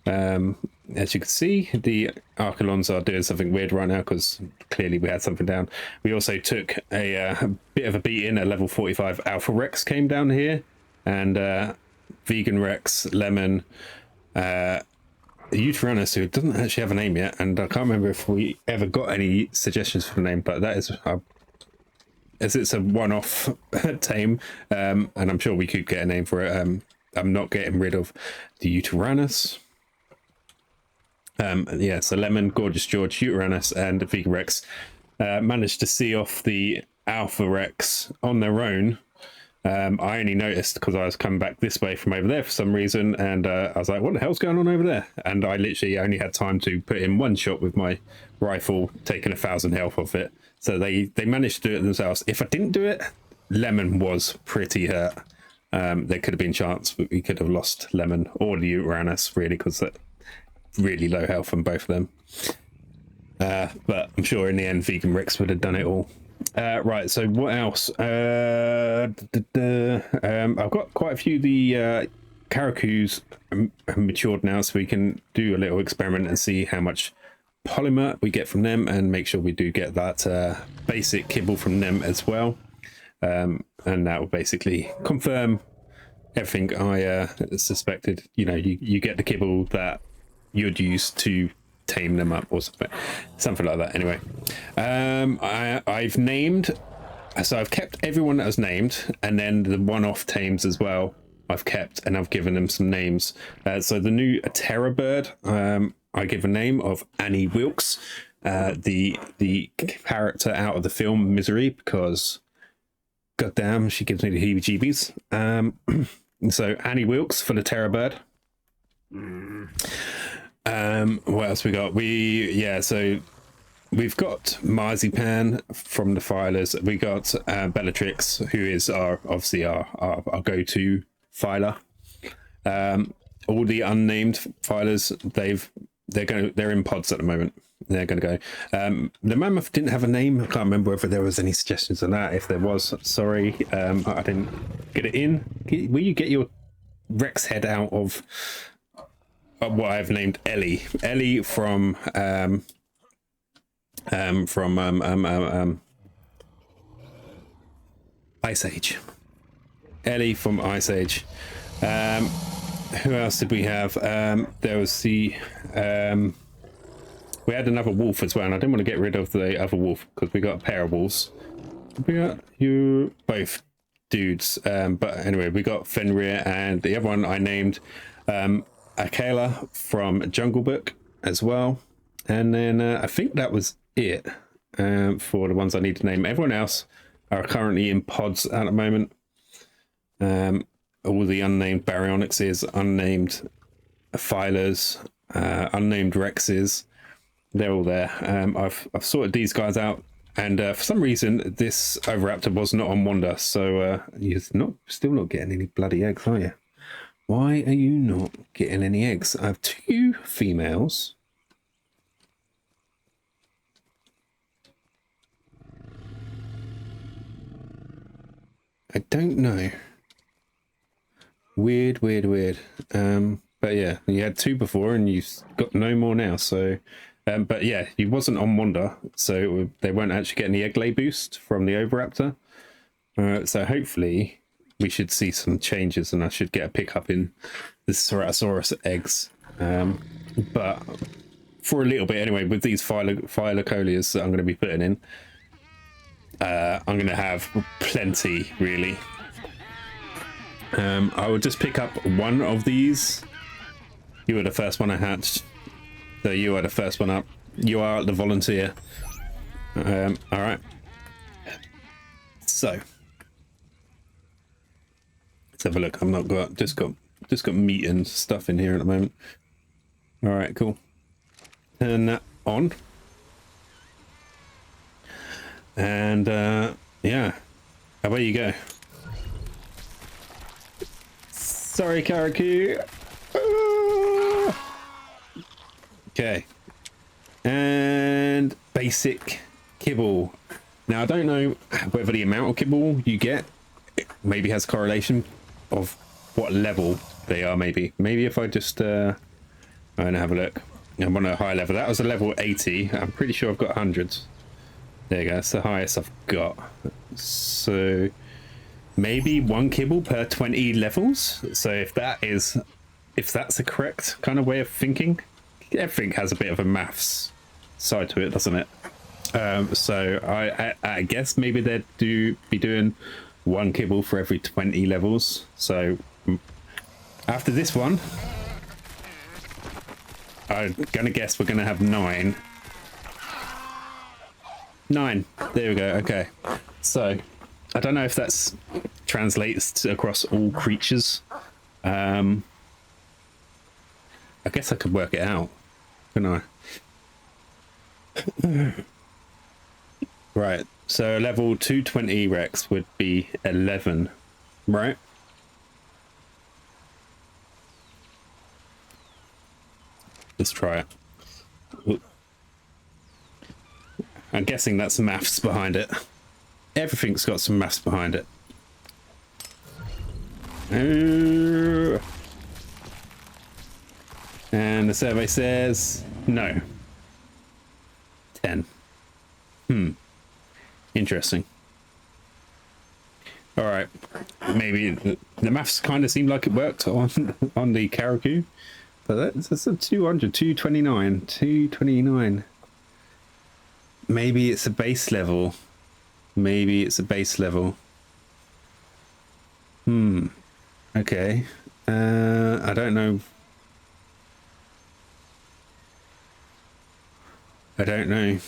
As you can see, the Archelons are doing something weird right now, because clearly we had something down. We also took a bit of a beating. A level 45 Alpha Rex came down here, and Vegan Rex, Lemon, Uteranus, who doesn't actually have a name yet, and I can't remember if we ever got any suggestions for the name, but that is, as it's a one-off tame, and I'm sure we could get a name for it. I'm not getting rid of the Uteranus. Yeah, so Lemon, Gorgeous George, Uteranus, and Vegan Rex managed to see off the Alpha Rex on their own. I only noticed because I was coming back this way from over there for some reason, and I was like, what the hell's going on over there? And I literally only had time to put in one shot with my rifle, taking 1,000 health off it. So they managed to do it themselves. If I didn't do it, Lemon was pretty hurt. There could have been a chance we could have lost Lemon or the Uranus, really, because they're really low health on both of them. But I'm sure in the end, Vegan Rex would have done it all. Right, so what else? I've got quite a few of the Caracoos matured now, so we can do a little experiment and see how much polymer we get from them, and make sure we do get that basic kibble from them as well. And that will basically confirm everything I suspected. You know, you get the kibble that you'd use to tame them up or something like that. Anyway, I've named, so I've kept everyone that was named, and then the one-off tames as well I've kept, and I've given them some names. So the new terror bird, I give a name of Annie Wilkes, the character out of the film Misery, because goddamn, she gives me the heebie-jeebies. So Annie Wilkes for the terror bird. What else we got? So we've got Marzipan from the Filers. We got Bellatrix, who is obviously our go-to filer. All the unnamed filers, they're in pods at the moment. They're going to go. The mammoth didn't have a name. I can't remember whether there was any suggestions on that. If there was, sorry, I didn't get it in. Will you get your Rex head out of what I've named Ellie? Ellie from Ice Age. Ellie from Ice Age. Who else did we have? There was the we had another wolf as well, and I didn't want to get rid of the other wolf because we got a pair of wolves. We got you both dudes, but anyway, we got Fenrir, and the other one I named Akela from Jungle Book as well. And then I think that was it for the ones I need to name. Everyone else are currently in pods at the moment. All the unnamed Baryonyxes, unnamed Filers, unnamed Rexes, they're all there. I've sorted these guys out, and for some reason this Oviraptor was not on Wander, so you're still not getting any bloody eggs, are you? Why are you not getting any eggs? I have 2 females. I don't know. Weird. But yeah, you had 2 before and you've got no more now, so but yeah, he wasn't on Wander, so they won't actually get any egg lay boost from the Oviraptor. So hopefully we should see some changes, and I should get a pickup in the Ceratosaurus eggs. But for a little bit anyway, with these Phyllocolias that I'm going to be putting in, I'm going to have plenty, really. I will just pick up one of these. You were the first one I hatched, so you are the first one up. You are the volunteer. All right. So let's have a look. Just got meat and stuff in here at the moment. All right, cool. Turn that on. And yeah, away you go. Sorry, Karaku. Okay. And basic kibble. Now, I don't know whether the amount of kibble you get maybe has correlation of what level they are, maybe. Maybe if I just I'm gonna have a look. I'm on a high level. That was a level 80. I'm pretty sure I've got hundreds. There you go. That's the highest I've got. So maybe 1 kibble per 20 levels. So if that's the correct kind of way of thinking, everything has a bit of a maths side to it, doesn't it? So I guess maybe they'd be doing 1 kibble for every 20 levels. So after this one, I'm gonna guess we're gonna have 9. 9. There we go. Okay. So I don't know if that's translates across all creatures. I guess I could work it out, couldn't I? Right. So level 220 Rex would be 11, right? Let's try it. Ooh. I'm guessing that's maths behind it. Everything's got some maths behind it. And the survey says no. 10. Interesting. All right, maybe the maths kind of seemed like it worked on the Karaku, but that's a 200, 229, 229. Maybe it's a base level. Maybe it's a base level. Okay. I don't know. I don't know.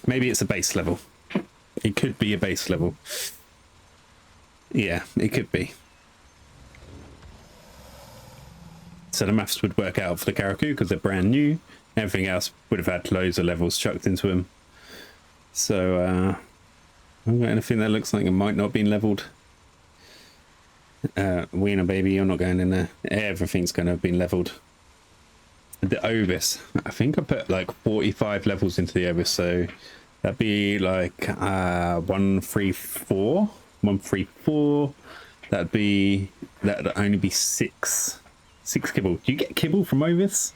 Maybe it's a base level. It could be a base level. Yeah, it could be. So the maths would work out for the Karaku because they're brand new. Everything else would have had loads of levels chucked into them. So, I've got anything that looks like it might not have been leveled. Wiener baby, you're not going in there. Everything's going to have been leveled. The Ovis, I think I put like 45 levels into the Ovis, so that'd be like 134. 134. That'd only be six kibble. Do you get kibble from Ovis?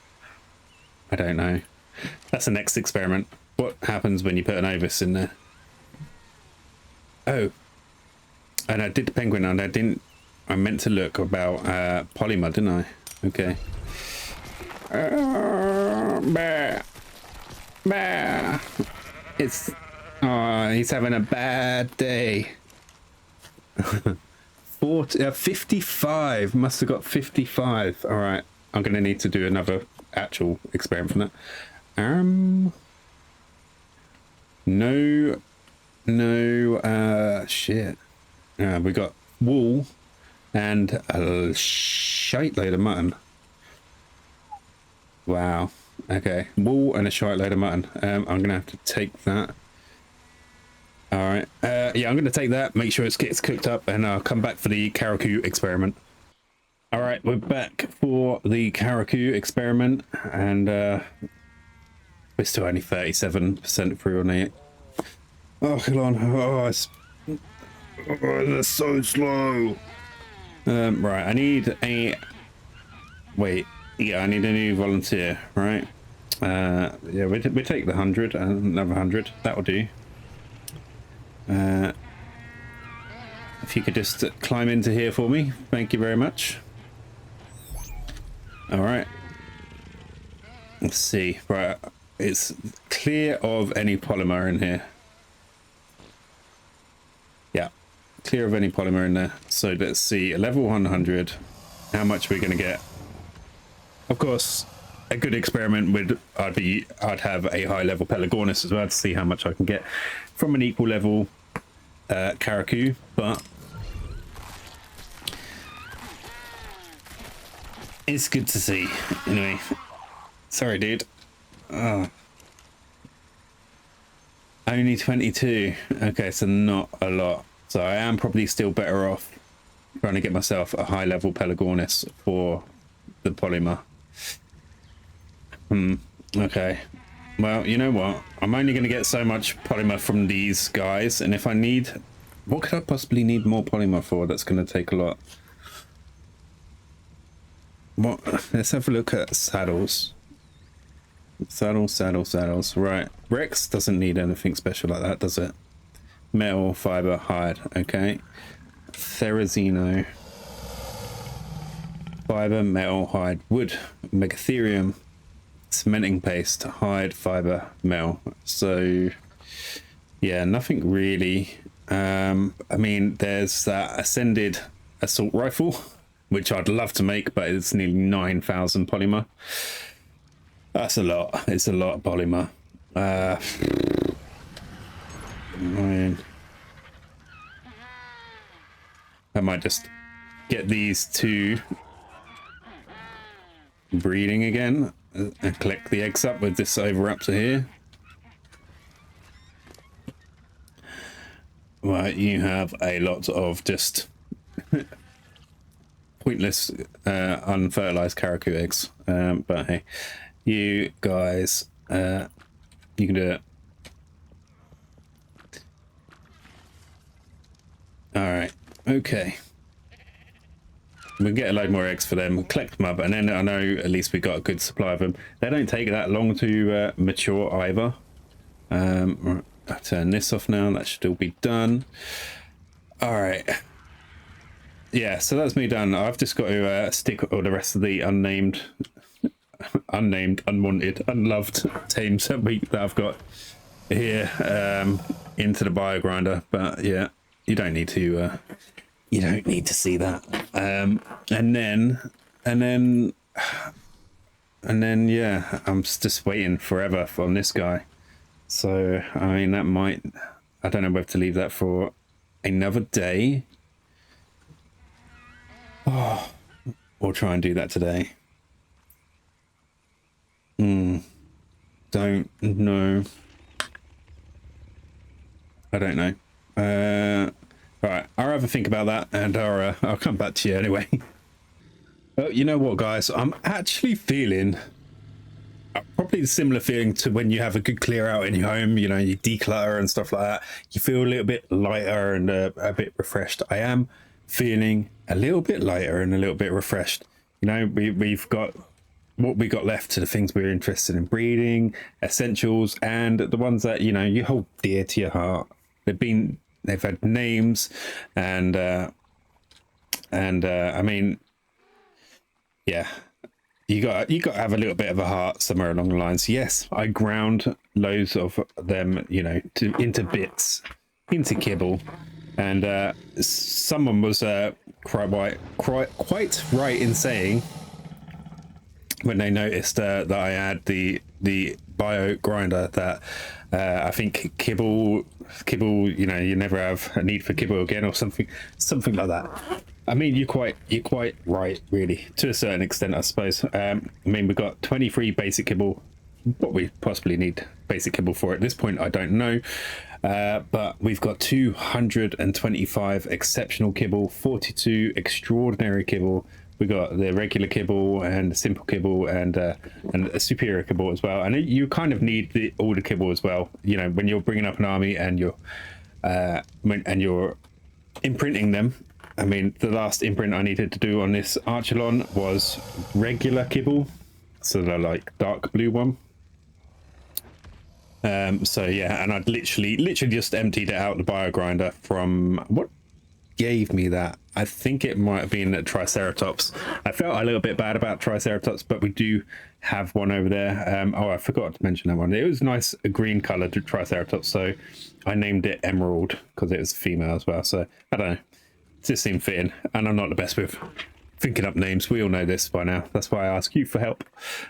I don't know. That's the next experiment. What happens when you put an Ovis in there? Oh, and I did the penguin, and I meant to look about polymer, didn't I? Okay. Bah. It's he's having a bad day. 55 must have got 55. All right, I'm gonna need to do another actual experiment from that. No shit. We got wool and a shite load of mutton. Wow. Okay, wool and a shite load of mutton. I'm gonna have to take that. All right. Yeah, I'm gonna take that. Make sure it gets cooked up, and I'll come back for the Karaku experiment. All right, we're back for the Karaku experiment, and we're still only 37% through on it. Oh, come on! That's so slow. Right, I need a. Wait. Yeah, I need a new volunteer, right? Yeah, we take the 100 and another 100. That'll do. If you could just climb into here for me, thank you very much. All right. Let's see. Right, it's clear of any polymer in here. Yeah, clear of any polymer in there. So let's see. A level 100. How much are we going to get? Of course, a good experiment would I'd have a high level Pelagornis as well to see how much I can get from an equal level Karaku, but it's good to see. Anyway, sorry, dude. Oh. Only 22. Okay, so not a lot. So I am probably still better off trying to get myself a high level Pelagornis for the polymer. Okay. Well, you know what? I'm only going to get so much polymer from these guys, and if I need... What could I possibly need more polymer for? That's going to take a lot. What? Let's have a look at saddles. Saddles. Right. Rex doesn't need anything special like that, does it? Metal, fiber, hide. Okay. Therizino. Fiber, metal, hide, wood, megatherium, cementing paste, hide, fiber, metal. So yeah, nothing really. I mean, there's that Ascended assault rifle, which I'd love to make, but it's nearly 9,000 polymer. That's a lot. It's a lot of polymer. I mean, I might just get these two breeding again and collect the eggs up with this overraptor here. Right, you have a lot of just pointless unfertilized Karaku eggs, but hey, you guys. You can do it. All right. Okay. We'll get a load more eggs for them. We'll collect them up, and then I know at least we got a good supply of them. They don't take that long to mature either. I'll turn this off now. That should all be done. All right. Yeah, so that's me done. I've just got to stick all the rest of the unnamed, unwanted, unloved tames that I've got here into the bio grinder. But yeah, you don't need to see that. And then yeah, I'm just waiting forever on this guy. So I mean, that might, I don't know whether to leave that for another day. Oh, or try and do that today. Don't know. I don't know. Right, I'll have a think about that, and I'll come back to you anyway. But you know what, guys? I'm actually feeling probably a similar feeling to when you have a good clear out in your home. You know, you declutter and stuff like that. You feel a little bit lighter and a bit refreshed. I am feeling a little bit lighter and a little bit refreshed. You know, we've got what we got left to the things we're interested in breeding, essentials, and the ones that, you know, you hold dear to your heart. They've had names, and I mean, yeah, you got to have a little bit of a heart somewhere along the lines. Yes, I ground loads of them, you know, into bits, into kibble, and someone was quite right in saying, when they noticed that I had the bio grinder, that I think kibble, you know, you never have a need for kibble again, or something like that. I mean, you're quite right, really, to a certain extent, I suppose. I mean, we've got 23 basic kibble. What we possibly need basic kibble for at this point, I don't know. But we've got 225 exceptional kibble, 42 extraordinary kibble. We got the regular kibble and simple kibble and a superior kibble as well. And you kind of need all the kibble as well. You know, when you're bringing up an army and you're imprinting them. I mean, the last imprint I needed to do on this Archelon was regular kibble, so the like dark blue one. So yeah, and I'd literally just emptied it out the bio grinder from what gave me that. I think it might have been a Triceratops. I felt a little bit bad about Triceratops, but we do have one over there. Oh, I forgot to mention that one. It was nice, a green colored Triceratops, so I named it Emerald because it was female as well. So I don't know, it just seemed fitting, and I'm not the best with thinking up names. We all know this by now. That's why I ask you for help.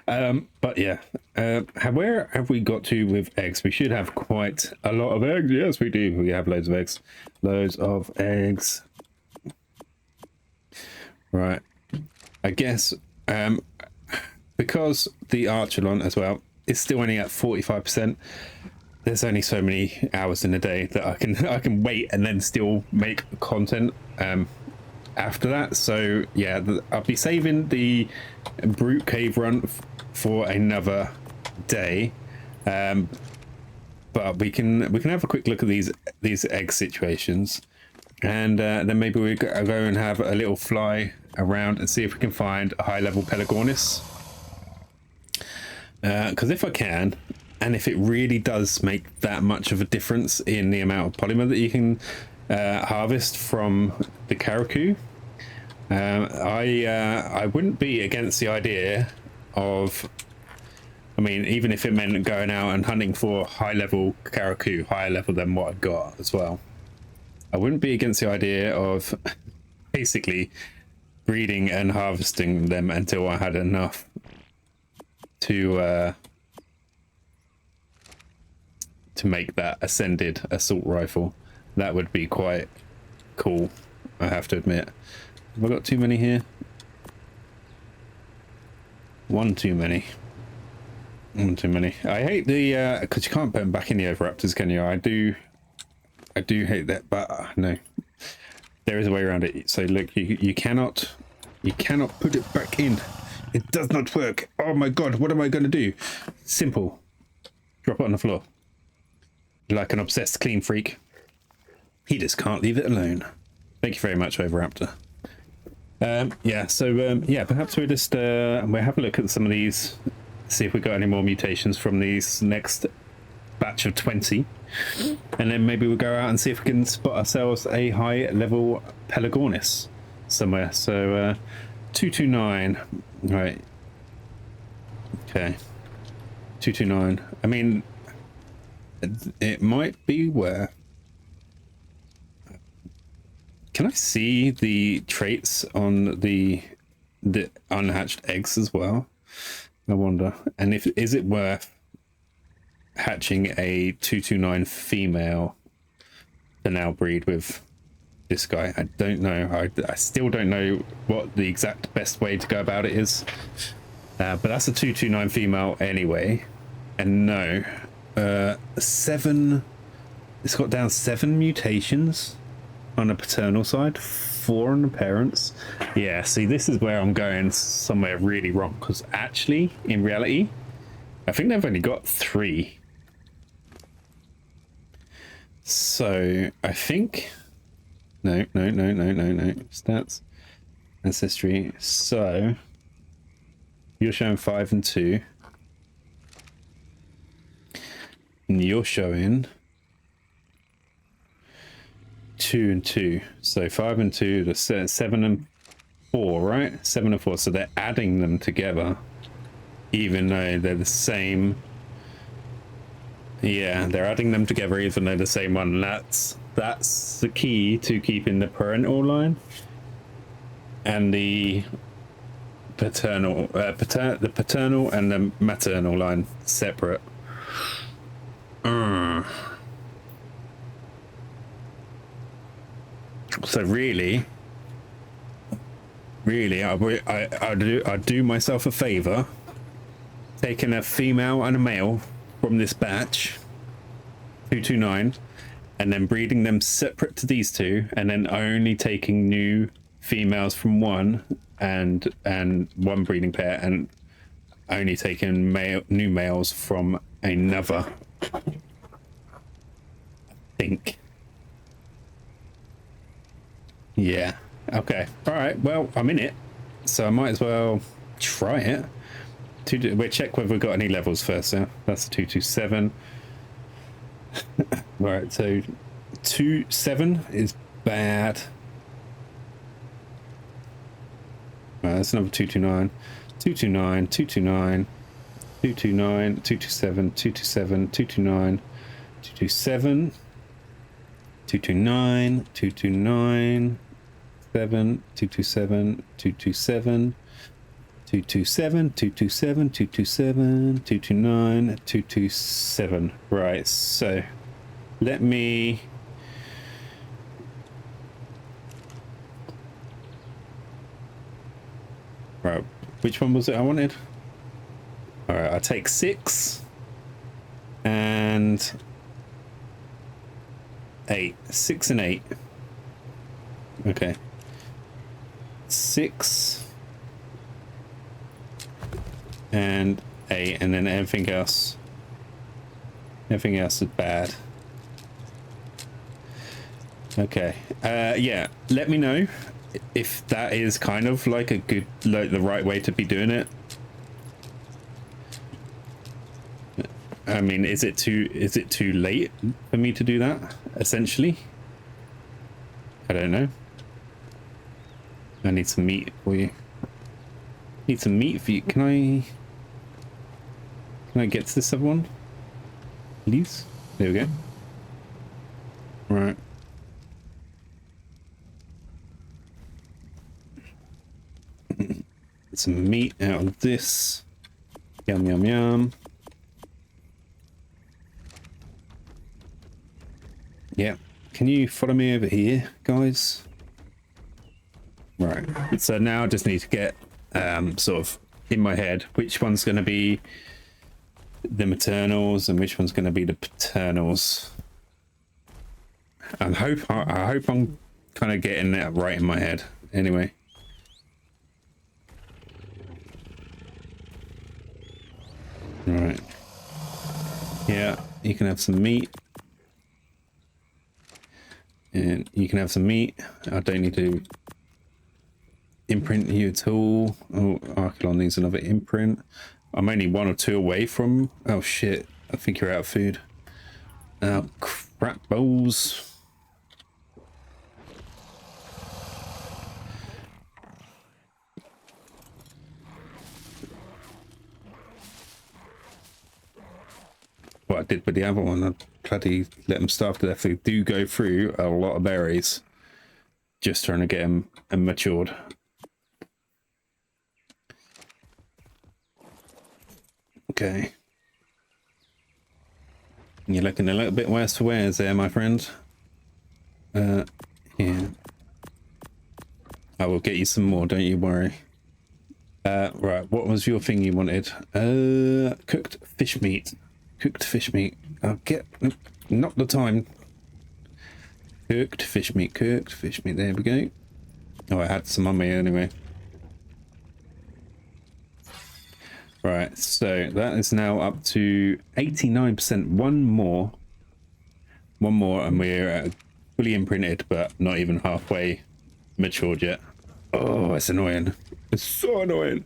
But yeah, where have we got to with eggs? We should have quite a lot of eggs. Yes, we do. We have loads of eggs. Loads of eggs. Right. I guess because the Archelon as well is still only at 45%. There's only so many hours in a day that I can wait and then still make content after that. So yeah, I'll be saving the brute cave run for another day, but we can have a quick look at these egg situations, and then maybe we go and have a little fly around and see if we can find a high level Pelagornis, because if I can, and if it really does make that much of a difference in the amount of polymer that you can harvest from the Karaku, I wouldn't be against the idea of, I mean, even if it meant going out and hunting for high level Karaku, higher level than what I've got as well. I wouldn't be against the idea of basically breeding and harvesting them until I had enough to make that Ascended assault rifle. That would be quite cool, I have to admit. Have I got too many here? One too many. One too many. I hate the because you can't put them back in the overraptors, can you? I do hate that, but no, there is a way around it. So look, you cannot put it back in. It does not work. Oh my god, what am I going to do? Simple. Drop it on the floor. Like an obsessed clean freak. He just can't leave it alone. Thank you very much, Overraptor. Yeah, so yeah, perhaps we'll just we'll have a look at some of these, see if we got any more mutations from these next batch of 20, and then maybe we'll go out and see if we can spot ourselves a high level Pelagornis somewhere. So 229, right? Okay, 229. I mean, it might be where. Can I see the traits on the unhatched eggs as well? I wonder. And if is it worth hatching a 229 female to now breed with this guy? I don't know. I still don't know what the exact best way to go about it is. But that's a 229 female anyway. And no, 7. It's got down 7 mutations on the paternal side, 4 on the parents. Yeah, see, this is where I'm going somewhere really wrong, because actually, in reality, I think they've only got 3. So I think no. Stats, ancestry. So you're showing 5 and 2, and you're showing 2 and 2. So 5 and 2, the 7 and 4, right? 7 and 4. So they're adding them together, even though they're the same. Yeah, they're adding them together even though they're the same one. That's the key to keeping the parental line and the paternal, the paternal and the maternal line separate. So really, I'd do myself a favor, taking a female and a male from this batch, 229, and then breeding them separate to these 2, and then only taking new females from one and one breeding pair, and only taking new males from another. I think. Yeah. Okay. All right. Well, I'm in it, so I might as well try it. We'll check whether we've got any levels first. Yeah, that's a 227. Right. So 27 is bad. That's another 229. 229. 229. 229. 227. 227. 229. 227. 229. 229. 7, 227, 227, 227, 227, 227, 229, 227. Right, so let me right, which one was it I wanted? All right, I'll take 6 and 8. 6 and 8. Okay. 6 and 8, and then everything else is bad. Okay. Yeah, let me know if that is kind of like a good, like the right way to be doing it. I mean, is it too late for me to do that, essentially? I don't know. I need some meat for you. Need some meat for you. Can I get to this other one? Please? There we go. Right. Some meat out of this. Yum, yum, yum. Yeah. Can you follow me over here, guys? Right. So now I just need to get sort of in my head which one's going to be the maternals and which one's going to be the paternals. I hope I'm kind of getting that right in my head. Anyway. Right. Yeah, you can have some meat. And you can have some meat. I don't need to imprint you at all. Oh, Archelon needs another imprint. I'm only 1 or 2 away from... Oh shit, I think you're out of food. Oh, crap balls. What I did with the other one, I bloody let them starve to death. They do go through a lot of berries. Just trying to get them matured. Okay. You're looking a little bit worse for wears there, my friend. Yeah. I will get you some more, don't you worry. Right, what was your thing you wanted? Cooked fish meat. Cooked fish meat. I'll get... Not the time. Cooked fish meat. Cooked fish meat. There we go. Oh, I had some on me anyway. Right, so that is now up to 89%. One more, and we're fully imprinted, but not even halfway matured yet. Oh, it's annoying. It's so annoying.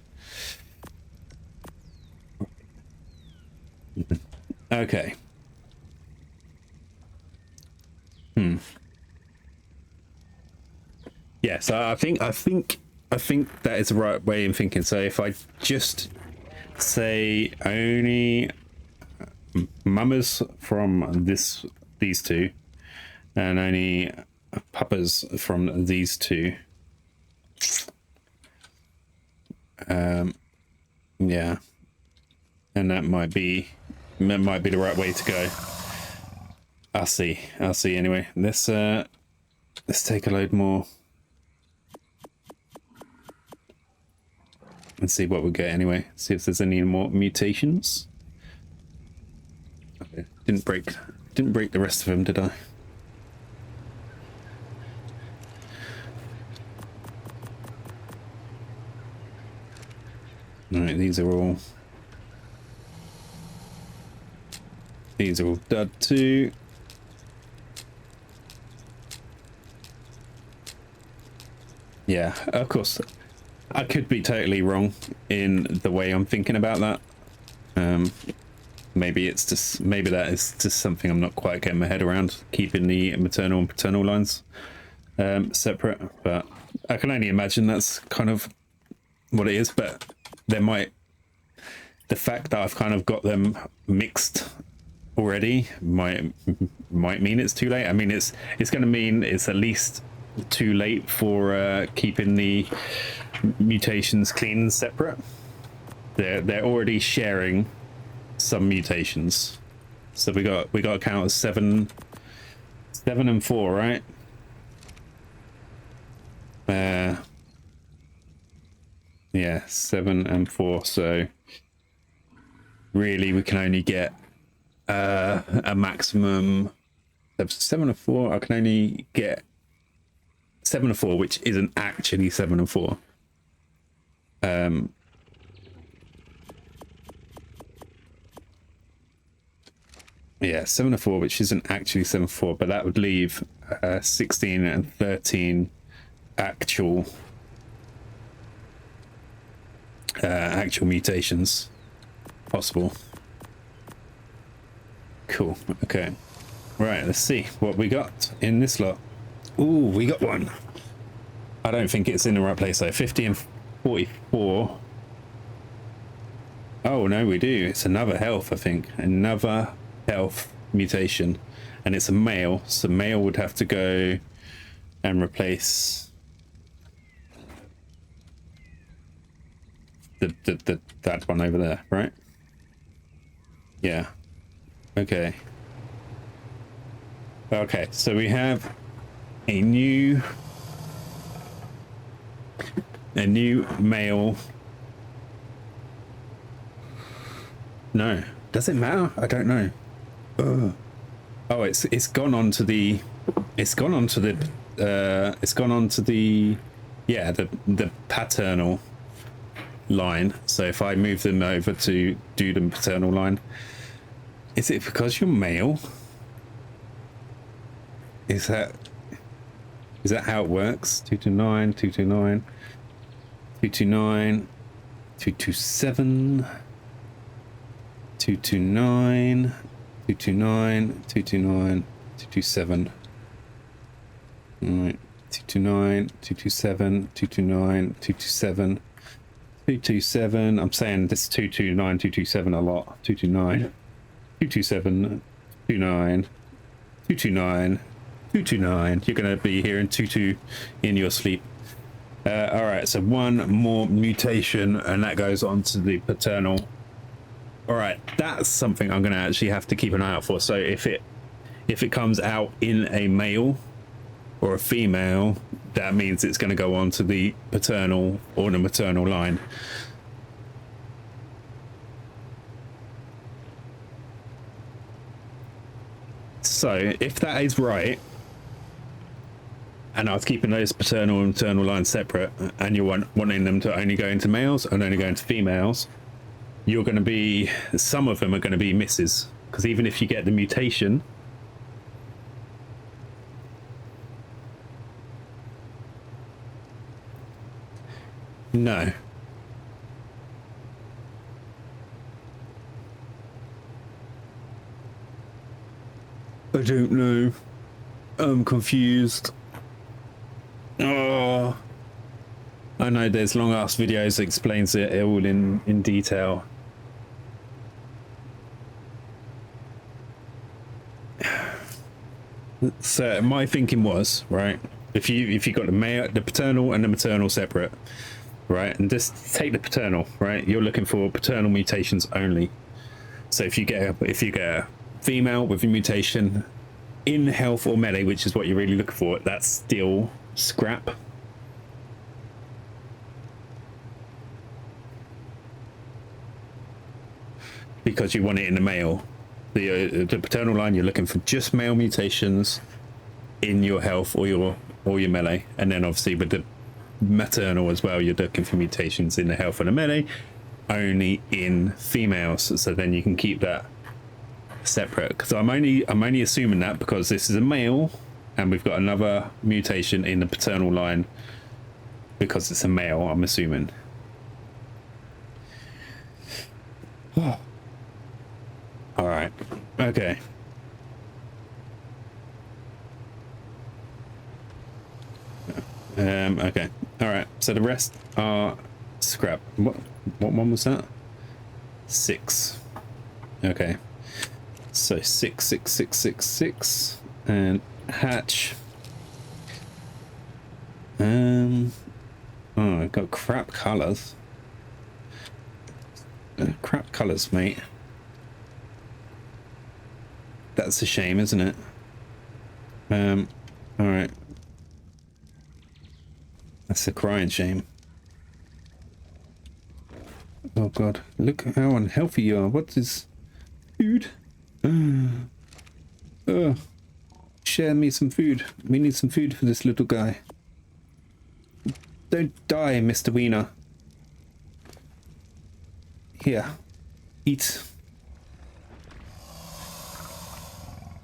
Okay. Yeah, so I think that is the right way in thinking. So if I just say only mamas from these two, and only papas from these two. Yeah, and that might be the right way to go. I'll see anyway. Let's take a load more and see what we get anyway. See if there's any more mutations. Okay. Didn't break the rest of them, did I? Alright, these are all dud too. Yeah, of course. I could be totally wrong in the way I'm thinking about that. Maybe that is just something I'm not quite getting my head around, keeping the maternal and paternal lines separate. But I can only imagine that's kind of what it is. But the fact that I've kind of got them mixed already might mean it's too late. I mean, it's going to mean it's at least too late for keeping the mutations clean and separate. They're already sharing some mutations, so we got to count as 7 and 4, right? Yeah, 7 and 4. So really we can only get a maximum of 7 and 4. I can only get 7 and 4, which isn't actually 7 and 4. Yeah, 7 and 4, which isn't actually 7 and 4, but that would leave 16 and 13 actual mutations possible. Cool. Okay. Right, let's see what we got in this lot. Ooh, we got one. I don't think it's in the right place though. 50 and 44. Oh no, we do. It's another health, I think. Another health mutation, and it's a male. So male would have to go and replace that one over there, right? Yeah. Okay. Okay, so we have a new male. No, does it matter? I don't know. Oh, it's gone on to the yeah, the paternal line. So if I move them over to do the paternal line, is it because you're male? Is that how it works? 229, 229, 229, 227, 229, 229, 229, 227. All right, 229, 227, 229, 227, 227. I'm saying this 229, 227 a lot. 229, 227, 29, 229, 229. You're going to be hearing 22 in your sleep. All right, so one more mutation, and that goes on to the paternal. All right, that's something I'm going to actually have to keep an eye out for. So if it comes out in a male or a female, that means it's going to go on to the paternal or the maternal line. So if that is right, and I was keeping those paternal and maternal lines separate, and you're wanting them to only go into males and only go into females, you're going to be, some of them are going to be misses, because even if you get the mutation, no. I don't know. I'm confused. Oh, I know there's long ass videos that explains it all in detail. So my thinking was, right, if you got the paternal and the maternal separate, right, and just take the paternal, right, you're looking for paternal mutations only. So if you get a female with a mutation in health or melee, which is what you're really looking for, that's still scrap. Because you want it in the male. The paternal line, you're looking for just male mutations in your health or your melee, and then obviously with the maternal as well, you're looking for mutations in the health and the melee only in females. So then you can keep that separate, because I'm only assuming that because this is a male and we've got another mutation in the paternal line because it's a male, I'm assuming. All right, okay. Okay, all right, so the rest are scrap. What one was that? 6. Okay, so 6, 6, 6, 6, 6, and hatch. Oh, I've got crap colors. Crap colors, mate. That's a shame, isn't it? All right. That's a crying shame. Oh God, look how unhealthy you are. What is food? Share me some food. We need some food for this little guy. Don't die, Mr. Wiener. Here, eat.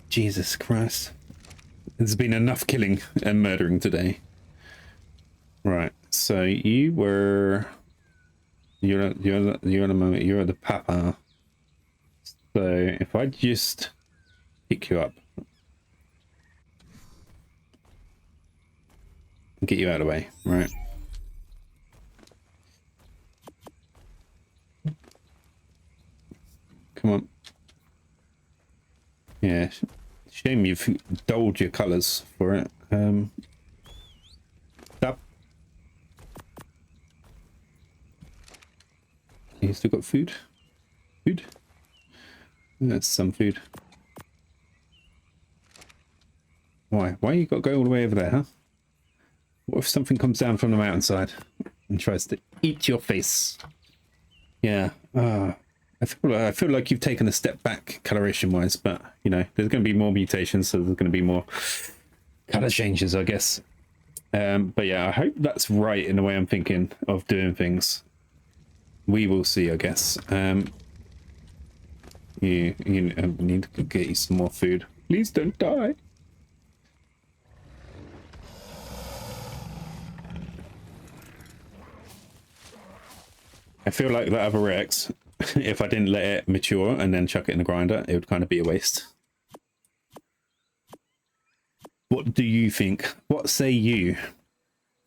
Jesus Christ. There's been enough killing and murdering today. Right, so you're the papa. So if I just pick you up and get you out of the way, right? Come on. Yeah, shame you've dulled your colors for it. Up. You still got food? Food? That's some food. Why you got to go all the way over there, huh? What if something comes down from the mountainside and tries to eat your face? Yeah. I feel like you've taken a step back coloration wise, but you know, there's going to be more mutations, so there's going to be more color changes, I guess. But yeah, I hope that's right in the way I'm thinking of doing things. we will see, I guess. You need to get you some more food. Please don't die. I feel like that other Rex, if I didn't let it mature and then chuck it in the grinder, it would kind of be a waste. What do you think? What say you?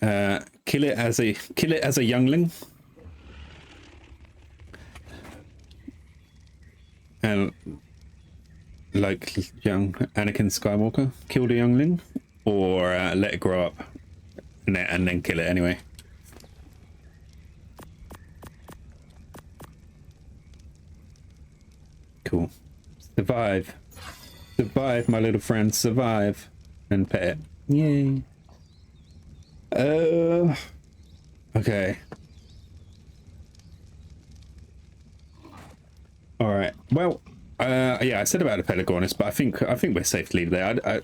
Kill it as a youngling, and like young Anakin Skywalker, kill the youngling, or let it grow up and then kill it anyway. Cool. Survive, my little friend. Survive and pet it. Yay. Okay. All right. Well, yeah, I said about the Pelagornis, but I think we're safe to leave there.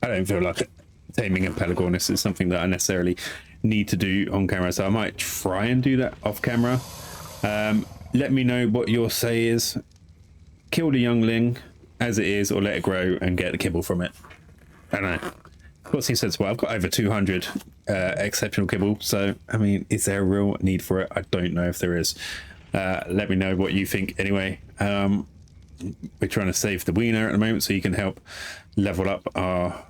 I don't feel like taming a Pelagornis is something that I necessarily need to do on camera, so I might try and do that off camera. Let me know what your say is. Kill the youngling as it is, or let it grow and get the kibble from it. I don't know. What seems sensible. I've got over 200 exceptional kibble, so I mean, is there a real need for it? I don't know if there is. Let me know what you think anyway. We're trying to save the wiener at the moment, so you can help level up our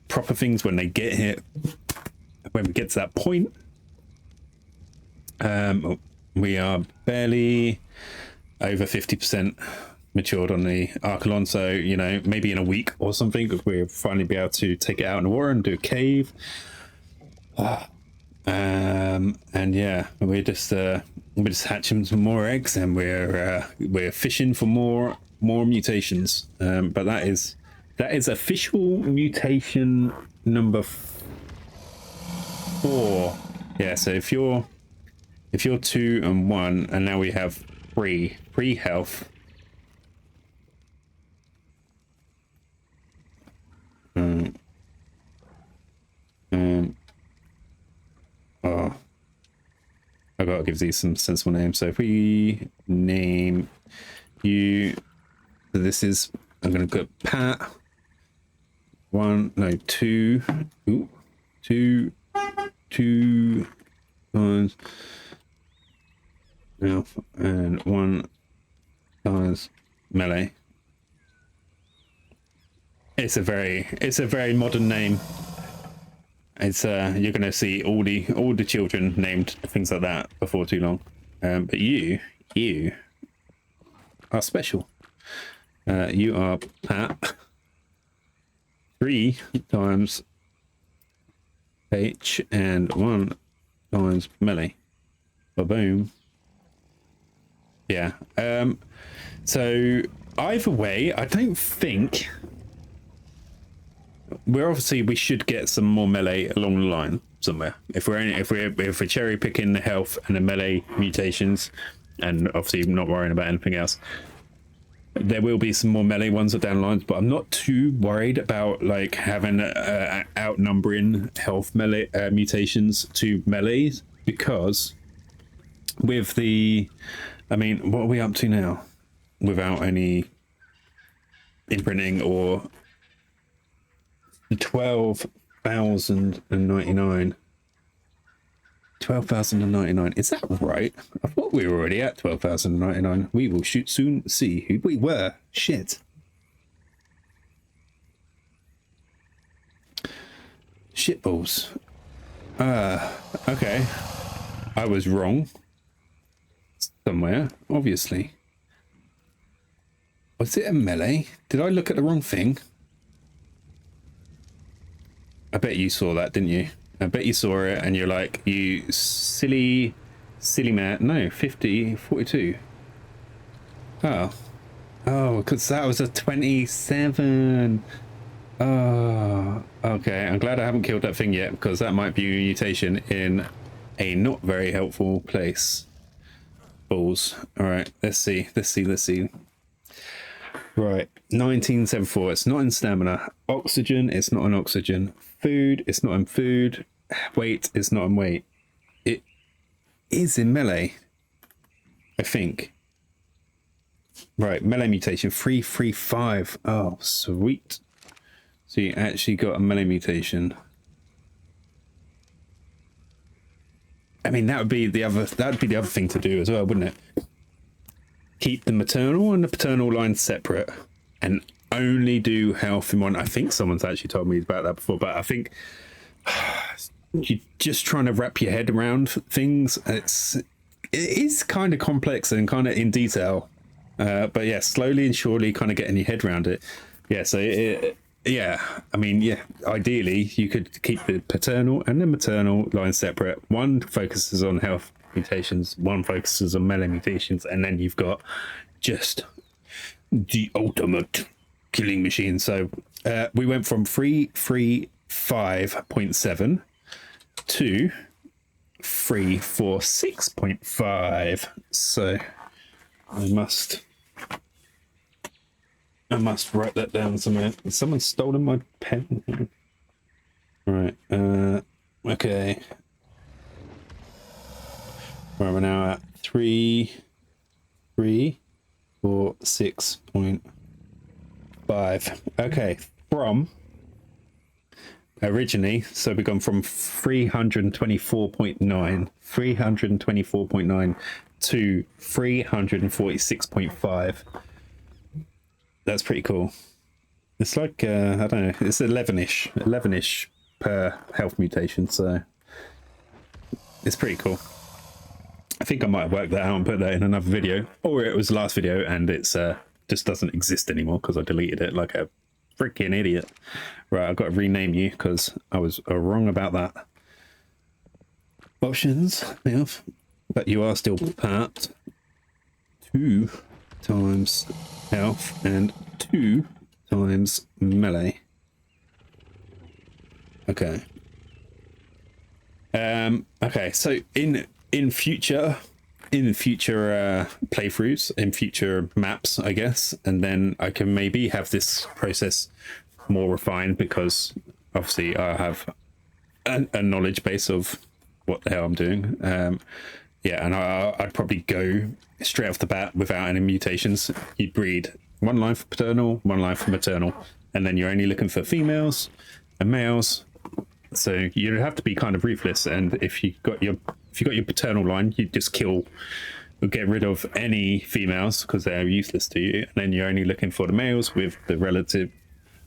proper things when they get here. When we get to that point, we are barely over 50% matured on the Archelon, so you know, maybe in a week or something we'll finally be able to take it out in the water and do a cave. And yeah, we're just hatching some more eggs, and we're fishing for more mutations. But that is official mutation number 4. Yeah, so if you're 2 and 1, and now we have 3 health. Oh, I gotta give these some sensible names. So if we name you, so this is, I'm gonna go Pat. 2 times health and 1 times melee. It's a very modern name. It's you're gonna see all the children named things like that before too long. But you are special. You are Pat. 3 times H and 1 times melee. Ba-boom. Yeah. So either way, I don't think we should get some more melee along the line somewhere. If we're cherry picking the health and the melee mutations, and obviously not worrying about anything else, there will be some more melee ones down the lines. But I'm not too worried about like having outnumbering health melee mutations to melees, because with the, I mean, what are we up to now without any imprinting or 12,099. 12,099. Is that right? I thought we were already at 12,099. We will soon see who we were. Shit. Shitballs. Okay. I was wrong. Somewhere, obviously. Was it a melee? Did I look at the wrong thing? I bet you saw that, didn't you? I bet you saw it and you're like, you silly man. No, 42. Oh, because that was a 27. Oh, okay. I'm glad I haven't killed that thing yet, because that might be a mutation in a not very helpful place. Balls. All right, let's see. Right, 1974. It's not in stamina. Oxygen, it's not in oxygen. Food, it's not in food. Weight, it's not in weight. is in melee, I think. Right, melee mutation 335. Oh, sweet. So you actually got a melee mutation. I mean, that would be the other thing to do as well, wouldn't it? Keep the maternal and the paternal line separate and only do health in one. I think someone's actually told me about that before, but I think you're just trying to wrap your head around things. It is kind of complex and kind of in detail, but yeah, slowly and surely kind of getting your head around it. Yeah, so yeah, I mean, yeah, ideally you could keep the paternal and the maternal line separate. One focuses on health mutations, one focuses on melee mutations, and then you've got just the ultimate killing machine. So we went from 335.7 to 346.5. So I must write that down somewhere. Someone's stolen my pen. Right. Okay. Where we're now at 346.5. Okay. From originally, so we've gone from 324.9 to 346.5. That's pretty cool. It's like I don't know, it's 11ish per health mutation, so it's pretty cool. I think I might have worked that out and put that in another video, or it was the last video and it's just doesn't exist anymore because I deleted it like a freaking idiot. Right, I've got to rename you because I was wrong about that. Options, health, but you are still part 2 times health and 2 times melee. Okay. Okay, so in future playthroughs, in future maps, I guess, and then I can maybe have this process more refined because obviously I have a knowledge base of what the hell I'm doing. Yeah, and I'd probably go straight off the bat without any mutations. You'd breed one line for paternal, one line for maternal, and then you're only looking for females and males. So you'd have to be kind of ruthless. And if you got your paternal line, you'd just get rid of any females because they're useless to you. And then you're only looking for the males with the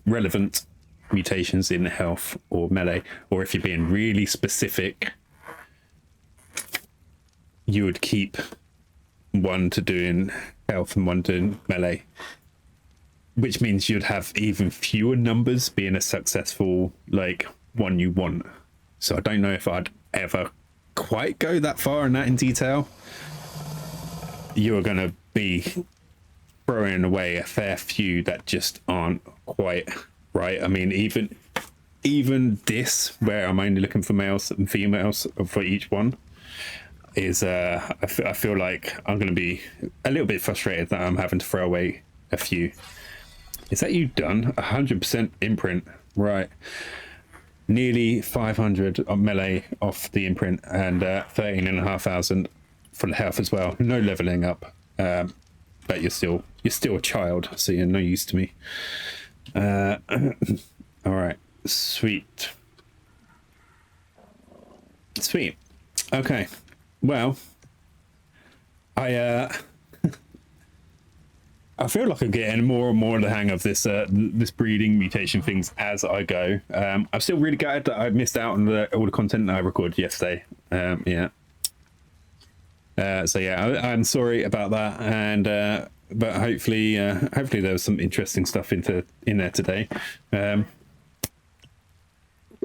relevant mutations in health or melee. Or if you're being really specific, you would keep one to doing health and one doing melee, which means you'd have even fewer numbers being a successful like one you want. So I don't know if I'd ever quite go that far in that in detail. You're going to be throwing away a fair few that just aren't quite right. I mean, even this, where I'm only looking for males and females for each one, is I feel like I'm going to be a little bit frustrated that I'm having to throw away a few. Is that you done? 100% imprint, right? Nearly 500 on melee off the imprint and 13,500 for the health as well. No leveling up, but you're still a child, so you're no use to me. All right, sweet. Okay, well, I feel like I'm getting more and more of the hang of this this breeding mutation things as I go. I'm still really gutted that I missed out on all the content that I recorded yesterday. Yeah. So yeah, I'm sorry about that, and but hopefully there was some interesting stuff in there today.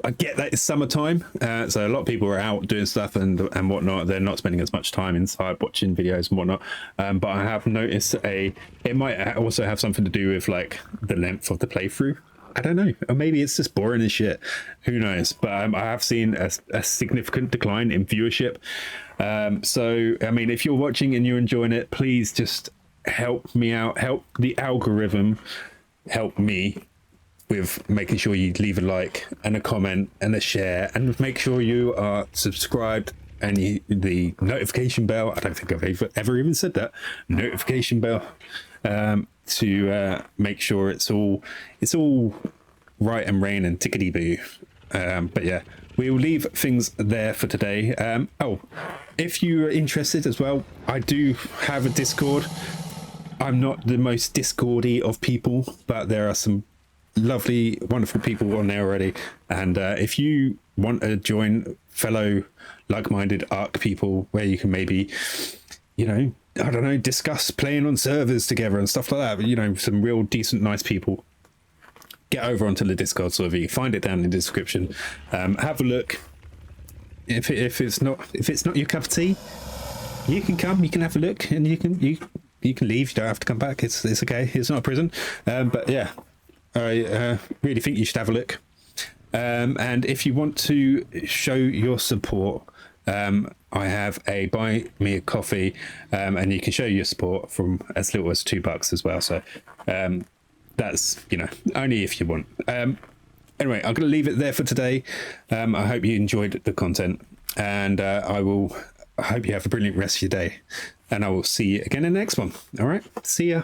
I get that it's summertime, so a lot of people are out doing stuff and whatnot. They're not spending as much time inside watching videos and whatnot. But I have noticed it might also have something to do with like the length of the playthrough. I don't know, or maybe it's just boring as shit. Who knows? But I have seen a significant decline in viewership. So I mean, if you're watching and you're enjoying it, please just help me out. Help the algorithm. Help me with making sure you leave a like and a comment and a share, and make sure you are subscribed the notification bell. I don't think I've ever even said that, notification bell, to make sure it's all right and rain and tickety boo. But yeah, we will leave things there for today. Oh, if you are interested as well, I do have a Discord. I'm not the most Discordy of people, but there are some lovely, wonderful people on there already. And if you want to join fellow like-minded Ark people, where you can maybe, you know, I don't know, discuss playing on servers together and stuff like that, but, you know, some real decent, nice people, get over onto the Discord server. You find it down in the description. Have a look. If it's not your cup of tea, you can come. You can have a look, and you can leave. You don't have to come back. It's okay. It's not a prison. But yeah, I really think you should have a look. And if you want to show your support, I have a buy me a coffee, and you can show your support from as little as $2 as well. So that's, you know, only if you want. Anyway, I'm going to leave it there for today. I hope you enjoyed the content, and I hope you have a brilliant rest of your day, and I will see you again in the next one. All right, see ya.